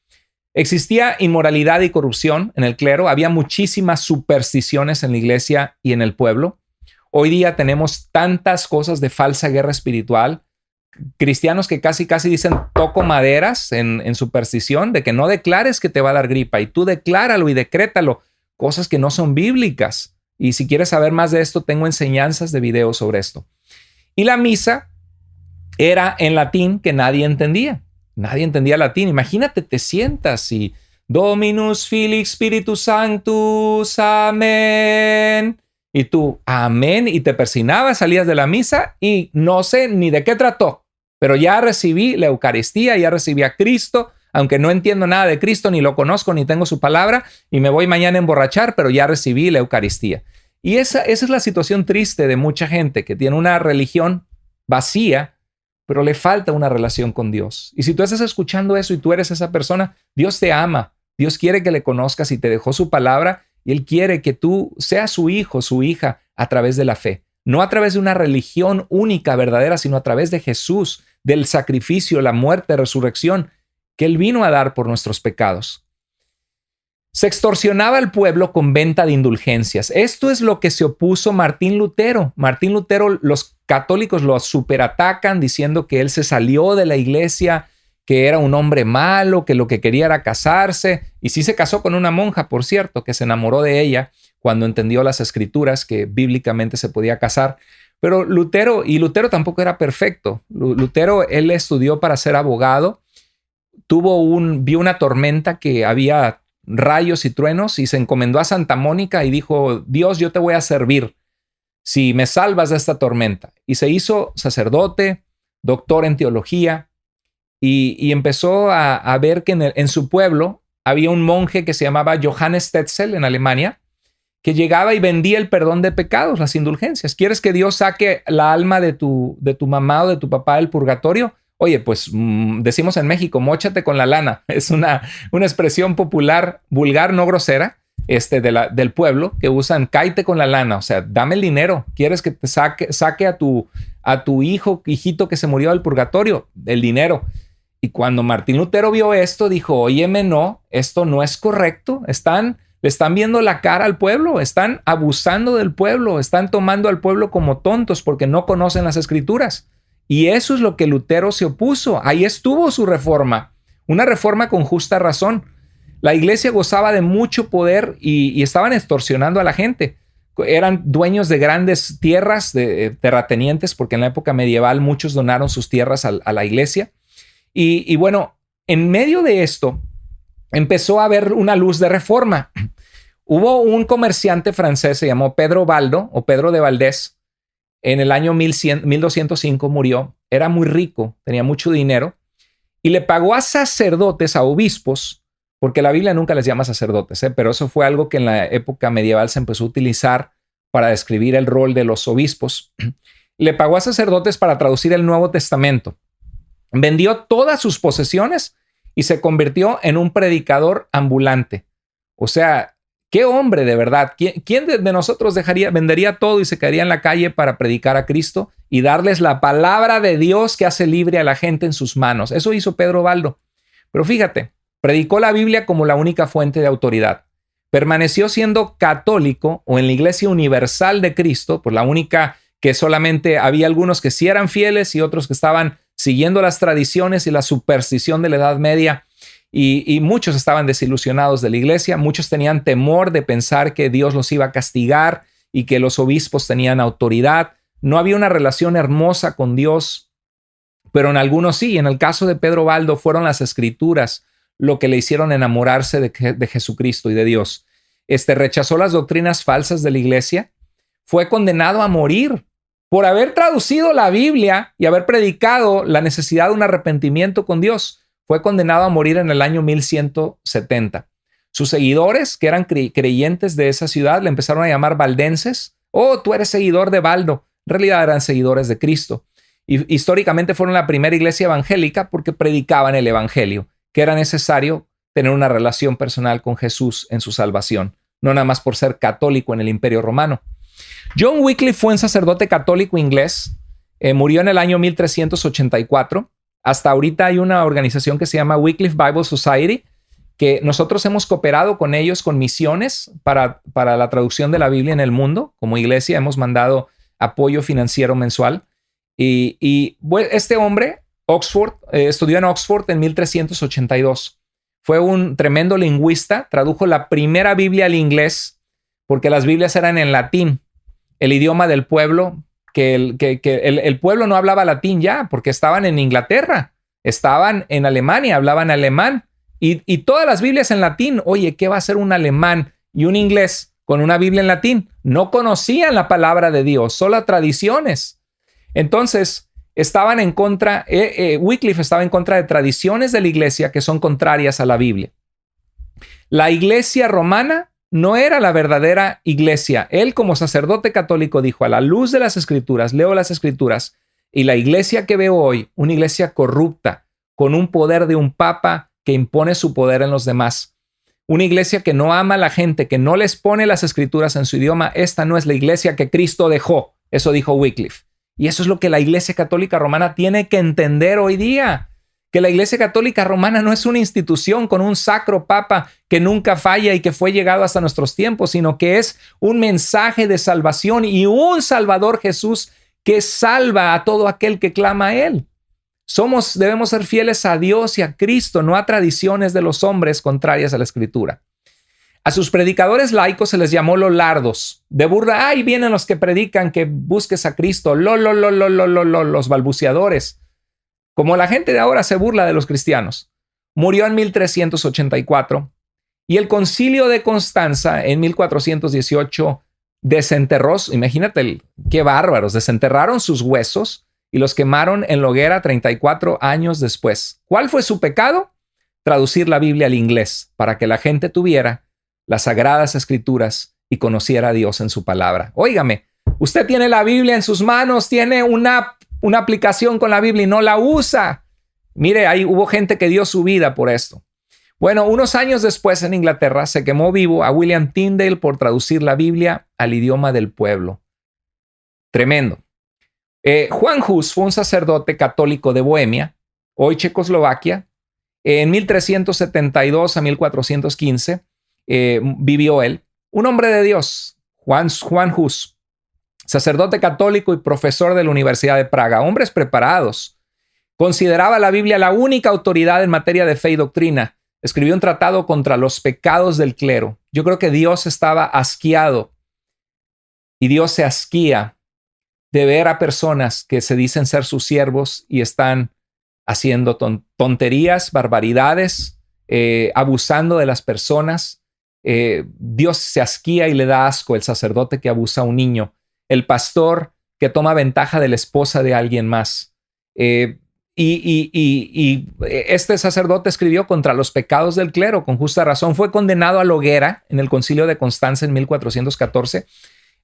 Existía inmoralidad y corrupción en el clero, había muchísimas supersticiones en la iglesia y en el pueblo. Hoy día tenemos tantas cosas de falsa guerra espiritual, cristianos que casi dicen toco maderas en superstición, de que no declares que te va a dar gripa y tú decláralo y decrétalo, cosas que no son bíblicas. Y si quieres saber más de esto, tengo enseñanzas de video sobre esto. Y la misa era en latín, que nadie entendía. Nadie entendía latín. Imagínate, te sientas y Dominus Filii Spiritus Sanctus, amén. Y tú, amén, y te persignabas, salías de la misa y no sé ni de qué trató, pero ya recibí la Eucaristía, ya recibí a Cristo, aunque no entiendo nada de Cristo, ni lo conozco, ni tengo su palabra, y me voy mañana a emborrachar, pero ya recibí la Eucaristía. Y esa es la situación triste de mucha gente que tiene una religión vacía, pero le falta una relación con Dios. Y si tú estás escuchando eso y tú eres esa persona, Dios te ama. Dios quiere que le conozcas y te dejó su palabra y Él quiere que tú seas su hijo, su hija, a través de la fe. No a través de una religión única, verdadera, sino a través de Jesús, del sacrificio, la muerte, resurrección que Él vino a dar por nuestros pecados. Se extorsionaba al pueblo con venta de indulgencias. Esto es lo que se opuso Martín Lutero. Martín Lutero, los católicos lo superatacan diciendo que él se salió de la iglesia, que era un hombre malo, que lo que quería era casarse. Y sí se casó con una monja, por cierto, que se enamoró de ella cuando entendió las escrituras, que bíblicamente se podía casar. Pero Lutero tampoco era perfecto. Lutero, él estudió para ser abogado. Vio una tormenta que había rayos y truenos y se encomendó a Santa Mónica y dijo: Dios, yo te voy a servir si me salvas de esta tormenta. Y se hizo sacerdote, doctor en teología y empezó a ver que en su pueblo había un monje que se llamaba Johannes Tetzel en Alemania, que llegaba y vendía el perdón de pecados, las indulgencias. ¿Quieres que Dios saque la alma de tu mamá o de tu papá del purgatorio? Oye, pues decimos en México, móchate con la lana. Es una expresión popular, vulgar, no grosera, del pueblo, que usan cáite con la lana. O sea, dame el dinero. ¿Quieres que te saque a tu hijito que se murió del purgatorio? El dinero. Y cuando Martín Lutero vio esto, dijo: óyeme, no, esto no es correcto. Le están viendo la cara al pueblo, están abusando del pueblo, están tomando al pueblo como tontos porque no conocen las escrituras. Y eso es lo que Lutero se opuso. Ahí estuvo su reforma, una reforma con justa razón. La iglesia gozaba de mucho poder y estaban extorsionando a la gente. Eran dueños de grandes tierras, de terratenientes, porque en la época medieval muchos donaron sus tierras a la iglesia. Y bueno, en medio de esto empezó a haber una luz de reforma. Hubo un comerciante francés, se llamó Pedro Baldo o Pedro de Valdés. En el año 1205 murió. Era muy rico, tenía mucho dinero y le pagó a sacerdotes, a obispos, porque la Biblia nunca les llama sacerdotes, pero eso fue algo que en la época medieval se empezó a utilizar para describir el rol de los obispos. Le pagó a sacerdotes para traducir el Nuevo Testamento. Vendió todas sus posesiones y se convirtió en un predicador ambulante. O sea, qué hombre de verdad. ¿Quién de nosotros vendería todo y se quedaría en la calle para predicar a Cristo y darles la palabra de Dios que hace libre a la gente en sus manos? Eso hizo Pedro Baldo. Pero fíjate, predicó la Biblia como la única fuente de autoridad. Permaneció siendo católico o en la Iglesia Universal de Cristo, por la única que solamente había algunos que sí eran fieles y otros que estaban siguiendo las tradiciones y la superstición de la Edad Media. Y muchos estaban desilusionados de la iglesia, muchos tenían temor de pensar que Dios los iba a castigar y que los obispos tenían autoridad. No había una relación hermosa con Dios, pero en algunos sí. En el caso de Pedro Baldo fueron las escrituras lo que le hicieron enamorarse de Jesucristo y de Dios. Rechazó las doctrinas falsas de la iglesia, fue condenado a morir por haber traducido la Biblia y haber predicado la necesidad de un arrepentimiento con Dios. Fue condenado a morir en el año 1170. Sus seguidores, que eran creyentes de esa ciudad, le empezaron a llamar valdenses. Oh, tú eres seguidor de Baldo. En realidad eran seguidores de Cristo. Y históricamente fueron la primera iglesia evangélica porque predicaban el evangelio, que era necesario tener una relación personal con Jesús en su salvación, no nada más por ser católico en el Imperio Romano. John Wycliffe fue un sacerdote católico inglés. Murió en el año 1384. Hasta ahorita hay una organización que se llama Wycliffe Bible Society, que nosotros hemos cooperado con ellos con misiones para la traducción de la Biblia en el mundo. Como iglesia hemos mandado apoyo financiero mensual. Y este hombre, estudió en Oxford en 1382. Fue un tremendo lingüista, tradujo la primera Biblia al inglés, porque las Biblias eran en latín, el idioma del pueblo, que el pueblo no hablaba latín ya, porque estaban en Inglaterra, estaban en Alemania, hablaban alemán, y todas las Biblias en latín. Oye, ¿qué va a hacer un alemán y un inglés con una Biblia en latín? No conocían la palabra de Dios, solo tradiciones. Entonces, estaban en contra, Wycliffe estaba en contra de tradiciones de la iglesia que son contrarias a la Biblia. La iglesia romana no era la verdadera iglesia. Él, como sacerdote católico, dijo: a la luz de las escrituras, leo las escrituras, y la iglesia que veo hoy, una iglesia corrupta, con un poder de un papa que impone su poder en los demás. Una iglesia que no ama a la gente, que no les pone las escrituras en su idioma. Esta no es la iglesia que Cristo dejó. Eso dijo Wycliffe. Y eso es lo que la Iglesia Católica Romana tiene que entender hoy día. Que la Iglesia Católica Romana no es una institución con un sacro papa que nunca falla y que fue llegado hasta nuestros tiempos, sino que es un mensaje de salvación y un Salvador Jesús que salva a todo aquel que clama a Él. Debemos ser fieles a Dios y a Cristo, no a tradiciones de los hombres contrarias a la Escritura. A sus predicadores laicos se les llamó lolardos. De burla, ahí vienen los que predican que busques a Cristo, los balbuceadores. Como la gente de ahora se burla de los cristianos. Murió en 1384 y el Concilio de Constanza en 1418 desenterró, imagínate qué bárbaros, desenterraron sus huesos y los quemaron en la hoguera 34 años después. ¿Cuál fue su pecado? Traducir la Biblia al inglés para que la gente tuviera las sagradas escrituras y conociera a Dios en su palabra. Óigame, usted tiene la Biblia en sus manos, tiene una aplicación con la Biblia y no la usa. Mire, ahí hubo gente que dio su vida por esto. Bueno, unos años después en Inglaterra se quemó vivo a William Tyndale por traducir la Biblia al idioma del pueblo. Tremendo. Juan Hus fue un sacerdote católico de Bohemia, hoy Checoslovaquia. En 1372 a 1415 vivió él. Un hombre de Dios, Juan Hus, sacerdote católico y profesor de la Universidad de Praga. Hombres preparados. Consideraba la Biblia la única autoridad en materia de fe y doctrina. Escribió un tratado contra los pecados del clero. Yo creo que Dios estaba asqueado y Dios se asquía de ver a personas que se dicen ser sus siervos y están haciendo tonterías, barbaridades, abusando de las personas. Dios se asquía y le da asco el sacerdote que abusa a un niño, el pastor que toma ventaja de la esposa de alguien más. Y este sacerdote escribió contra los pecados del clero con justa razón. Fue condenado a la hoguera en el Concilio de Constanza en 1414.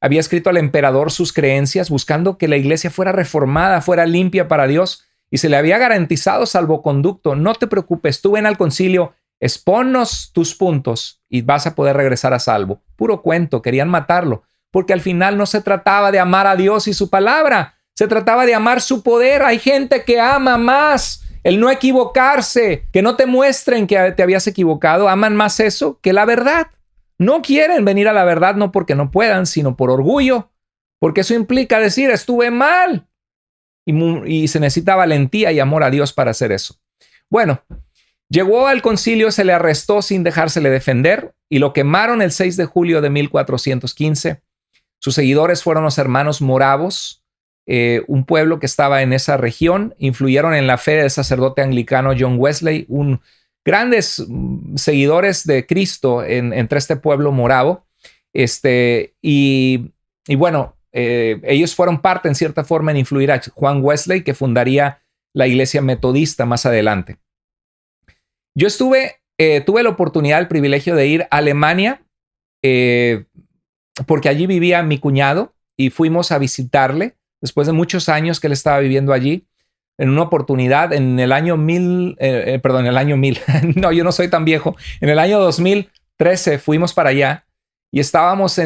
Había escrito al emperador sus creencias buscando que la iglesia fuera reformada, fuera limpia para Dios, y se le había garantizado salvoconducto. No te preocupes, tú ven al concilio, exponnos tus puntos y vas a poder regresar a salvo. Puro cuento, querían matarlo, porque al final no se trataba de amar a Dios y su palabra, se trataba de amar su poder. Hay gente que ama más el no equivocarse, que no te muestren que te habías equivocado, aman más eso que la verdad. No quieren venir a la verdad no porque no puedan, sino por orgullo, porque eso implica decir estuve mal. Y se necesita valentía y amor a Dios para hacer eso. Bueno, llegó al concilio, se le arrestó sin dejársele defender y lo quemaron el 6 de julio de 1415. Sus seguidores fueron los hermanos moravos, un pueblo que estaba en esa región. Influyeron en la fe del sacerdote anglicano John Wesley, grandes seguidores de Cristo entre este pueblo moravo. Y bueno, ellos fueron parte en cierta forma en influir a Juan Wesley, que fundaría la iglesia metodista más adelante. Yo tuve la oportunidad, el privilegio de ir a Alemania, porque allí vivía mi cuñado y fuimos a visitarle después de muchos años que él estaba viviendo allí. En una oportunidad en el año 1000, no, yo no soy tan viejo. En el año 2013 fuimos para allá y estábamos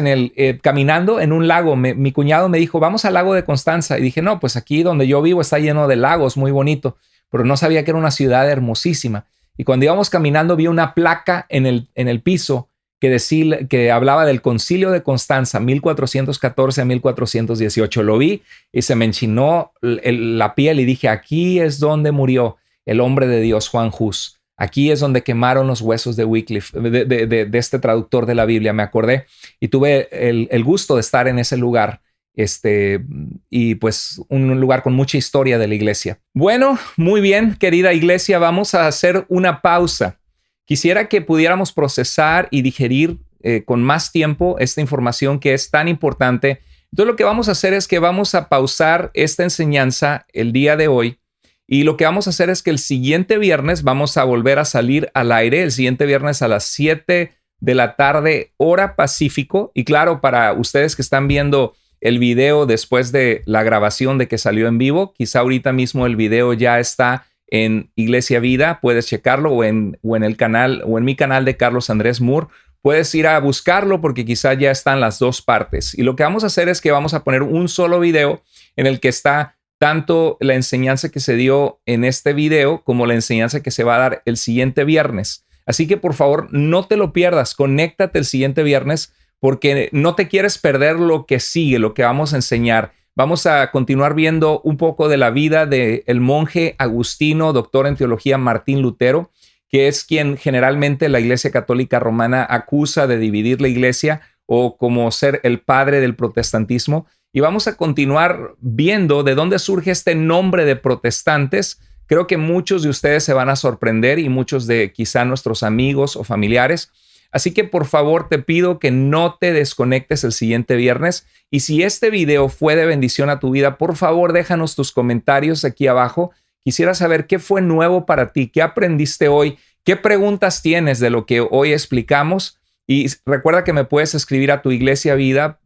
caminando en un lago. Mi cuñado me dijo, vamos al lago de Constanza. Y dije, no, pues aquí donde yo vivo está lleno de lagos, muy bonito. Pero no sabía que era una ciudad hermosísima. Y cuando íbamos caminando vi una placa en el piso que hablaba del Concilio de Constanza, 1414 a 1418. Lo vi y se me enchinó la piel y dije, aquí es donde murió el hombre de Dios, Juan Hus. Aquí es donde quemaron los huesos de Wycliffe, de este traductor de la Biblia, me acordé. Y tuve el gusto de estar en ese lugar, y pues un lugar con mucha historia de la iglesia. Bueno, muy bien, querida iglesia, vamos a hacer una pausa. Quisiera que pudiéramos procesar y digerir con más tiempo esta información que es tan importante. Entonces lo que vamos a hacer es que vamos a pausar esta enseñanza el día de hoy y lo que vamos a hacer es que el siguiente viernes vamos a volver a salir al aire, el siguiente viernes a las 7 de la tarde, hora Pacífico. Y claro, para ustedes que están viendo el video después de la grabación de que salió en vivo, quizá ahorita mismo el video ya está en Iglesia Vida, puedes checarlo o en el canal o en mi canal de Carlos Andrés Moore. Puedes ir a buscarlo porque quizá ya están las dos partes. Y lo que vamos a hacer es que vamos a poner un solo video en el que está tanto la enseñanza que se dio en este video como la enseñanza que se va a dar el siguiente viernes. Así que por favor no te lo pierdas, conéctate el siguiente viernes porque no te quieres perder lo que sigue, lo que vamos a enseñar. Vamos a continuar viendo un poco de la vida del monje agustino, doctor en teología Martín Lutero, que es quien generalmente la Iglesia Católica Romana acusa de dividir la iglesia o como ser el padre del protestantismo. Y vamos a continuar viendo de dónde surge este nombre de protestantes. Creo que muchos de ustedes se van a sorprender y muchos de quizá nuestros amigos o familiares. Así que por favor te pido que no te desconectes el siguiente viernes. Y si este video fue de bendición a tu vida, por favor déjanos tus comentarios aquí abajo. Quisiera saber qué fue nuevo para ti, qué aprendiste hoy, qué preguntas tienes de lo que hoy explicamos. Y recuerda que me puedes escribir a Tu Iglesia Vida,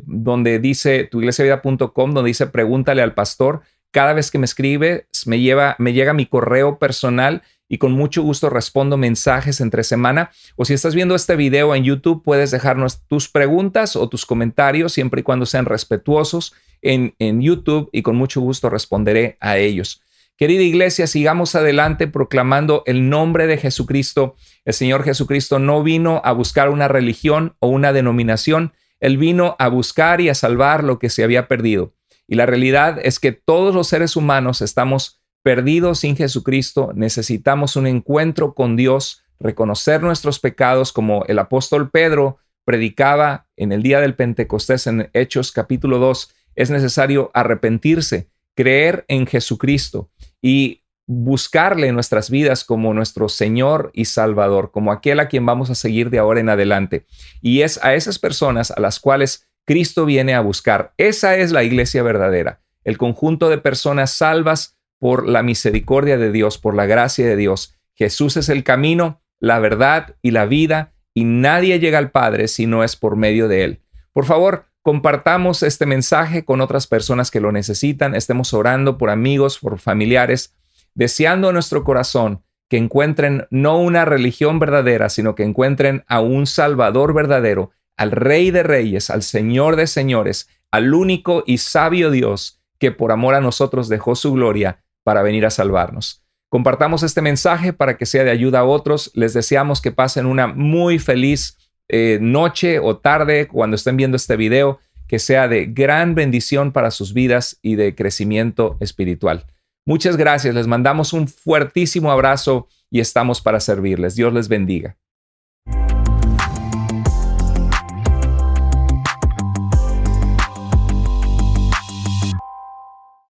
donde dice tuiglesiavida.com, donde dice pregúntale al pastor. Cada vez que me escribes, me llega mi correo personal y con mucho gusto respondo mensajes entre semana. O si estás viendo este video en YouTube, puedes dejarnos tus preguntas o tus comentarios, siempre y cuando sean respetuosos en YouTube, y con mucho gusto responderé a ellos. Querida iglesia, sigamos adelante proclamando el nombre de Jesucristo. El Señor Jesucristo no vino a buscar una religión o una denominación. Él vino a buscar y a salvar lo que se había perdido. Y la realidad es que todos los seres humanos estamos perdidos sin Jesucristo. Necesitamos un encuentro con Dios, reconocer nuestros pecados como el apóstol Pedro predicaba en el día del Pentecostés en Hechos capítulo 2. Es necesario arrepentirse, creer en Jesucristo y buscarle en nuestras vidas como nuestro Señor y Salvador, como aquel a quien vamos a seguir de ahora en adelante. Y es a esas personas a las cuales Cristo viene a buscar. Esa es la iglesia verdadera, el conjunto de personas salvas por la misericordia de Dios, por la gracia de Dios. Jesús es el camino, la verdad y la vida, y nadie llega al Padre si no es por medio de Él. Por favor, compartamos este mensaje con otras personas que lo necesitan. Estemos orando por amigos, por familiares, deseando en nuestro corazón que encuentren no una religión verdadera, sino que encuentren a un Salvador verdadero, al Rey de Reyes, al Señor de Señores, al único y sabio Dios que por amor a nosotros dejó su gloria para venir a salvarnos. Compartamos este mensaje para que sea de ayuda a otros. Les deseamos que pasen una muy feliz noche o tarde cuando estén viendo este video, que sea de gran bendición para sus vidas y de crecimiento espiritual. Muchas gracias, les mandamos un fuertísimo abrazo y estamos para servirles. Dios les bendiga.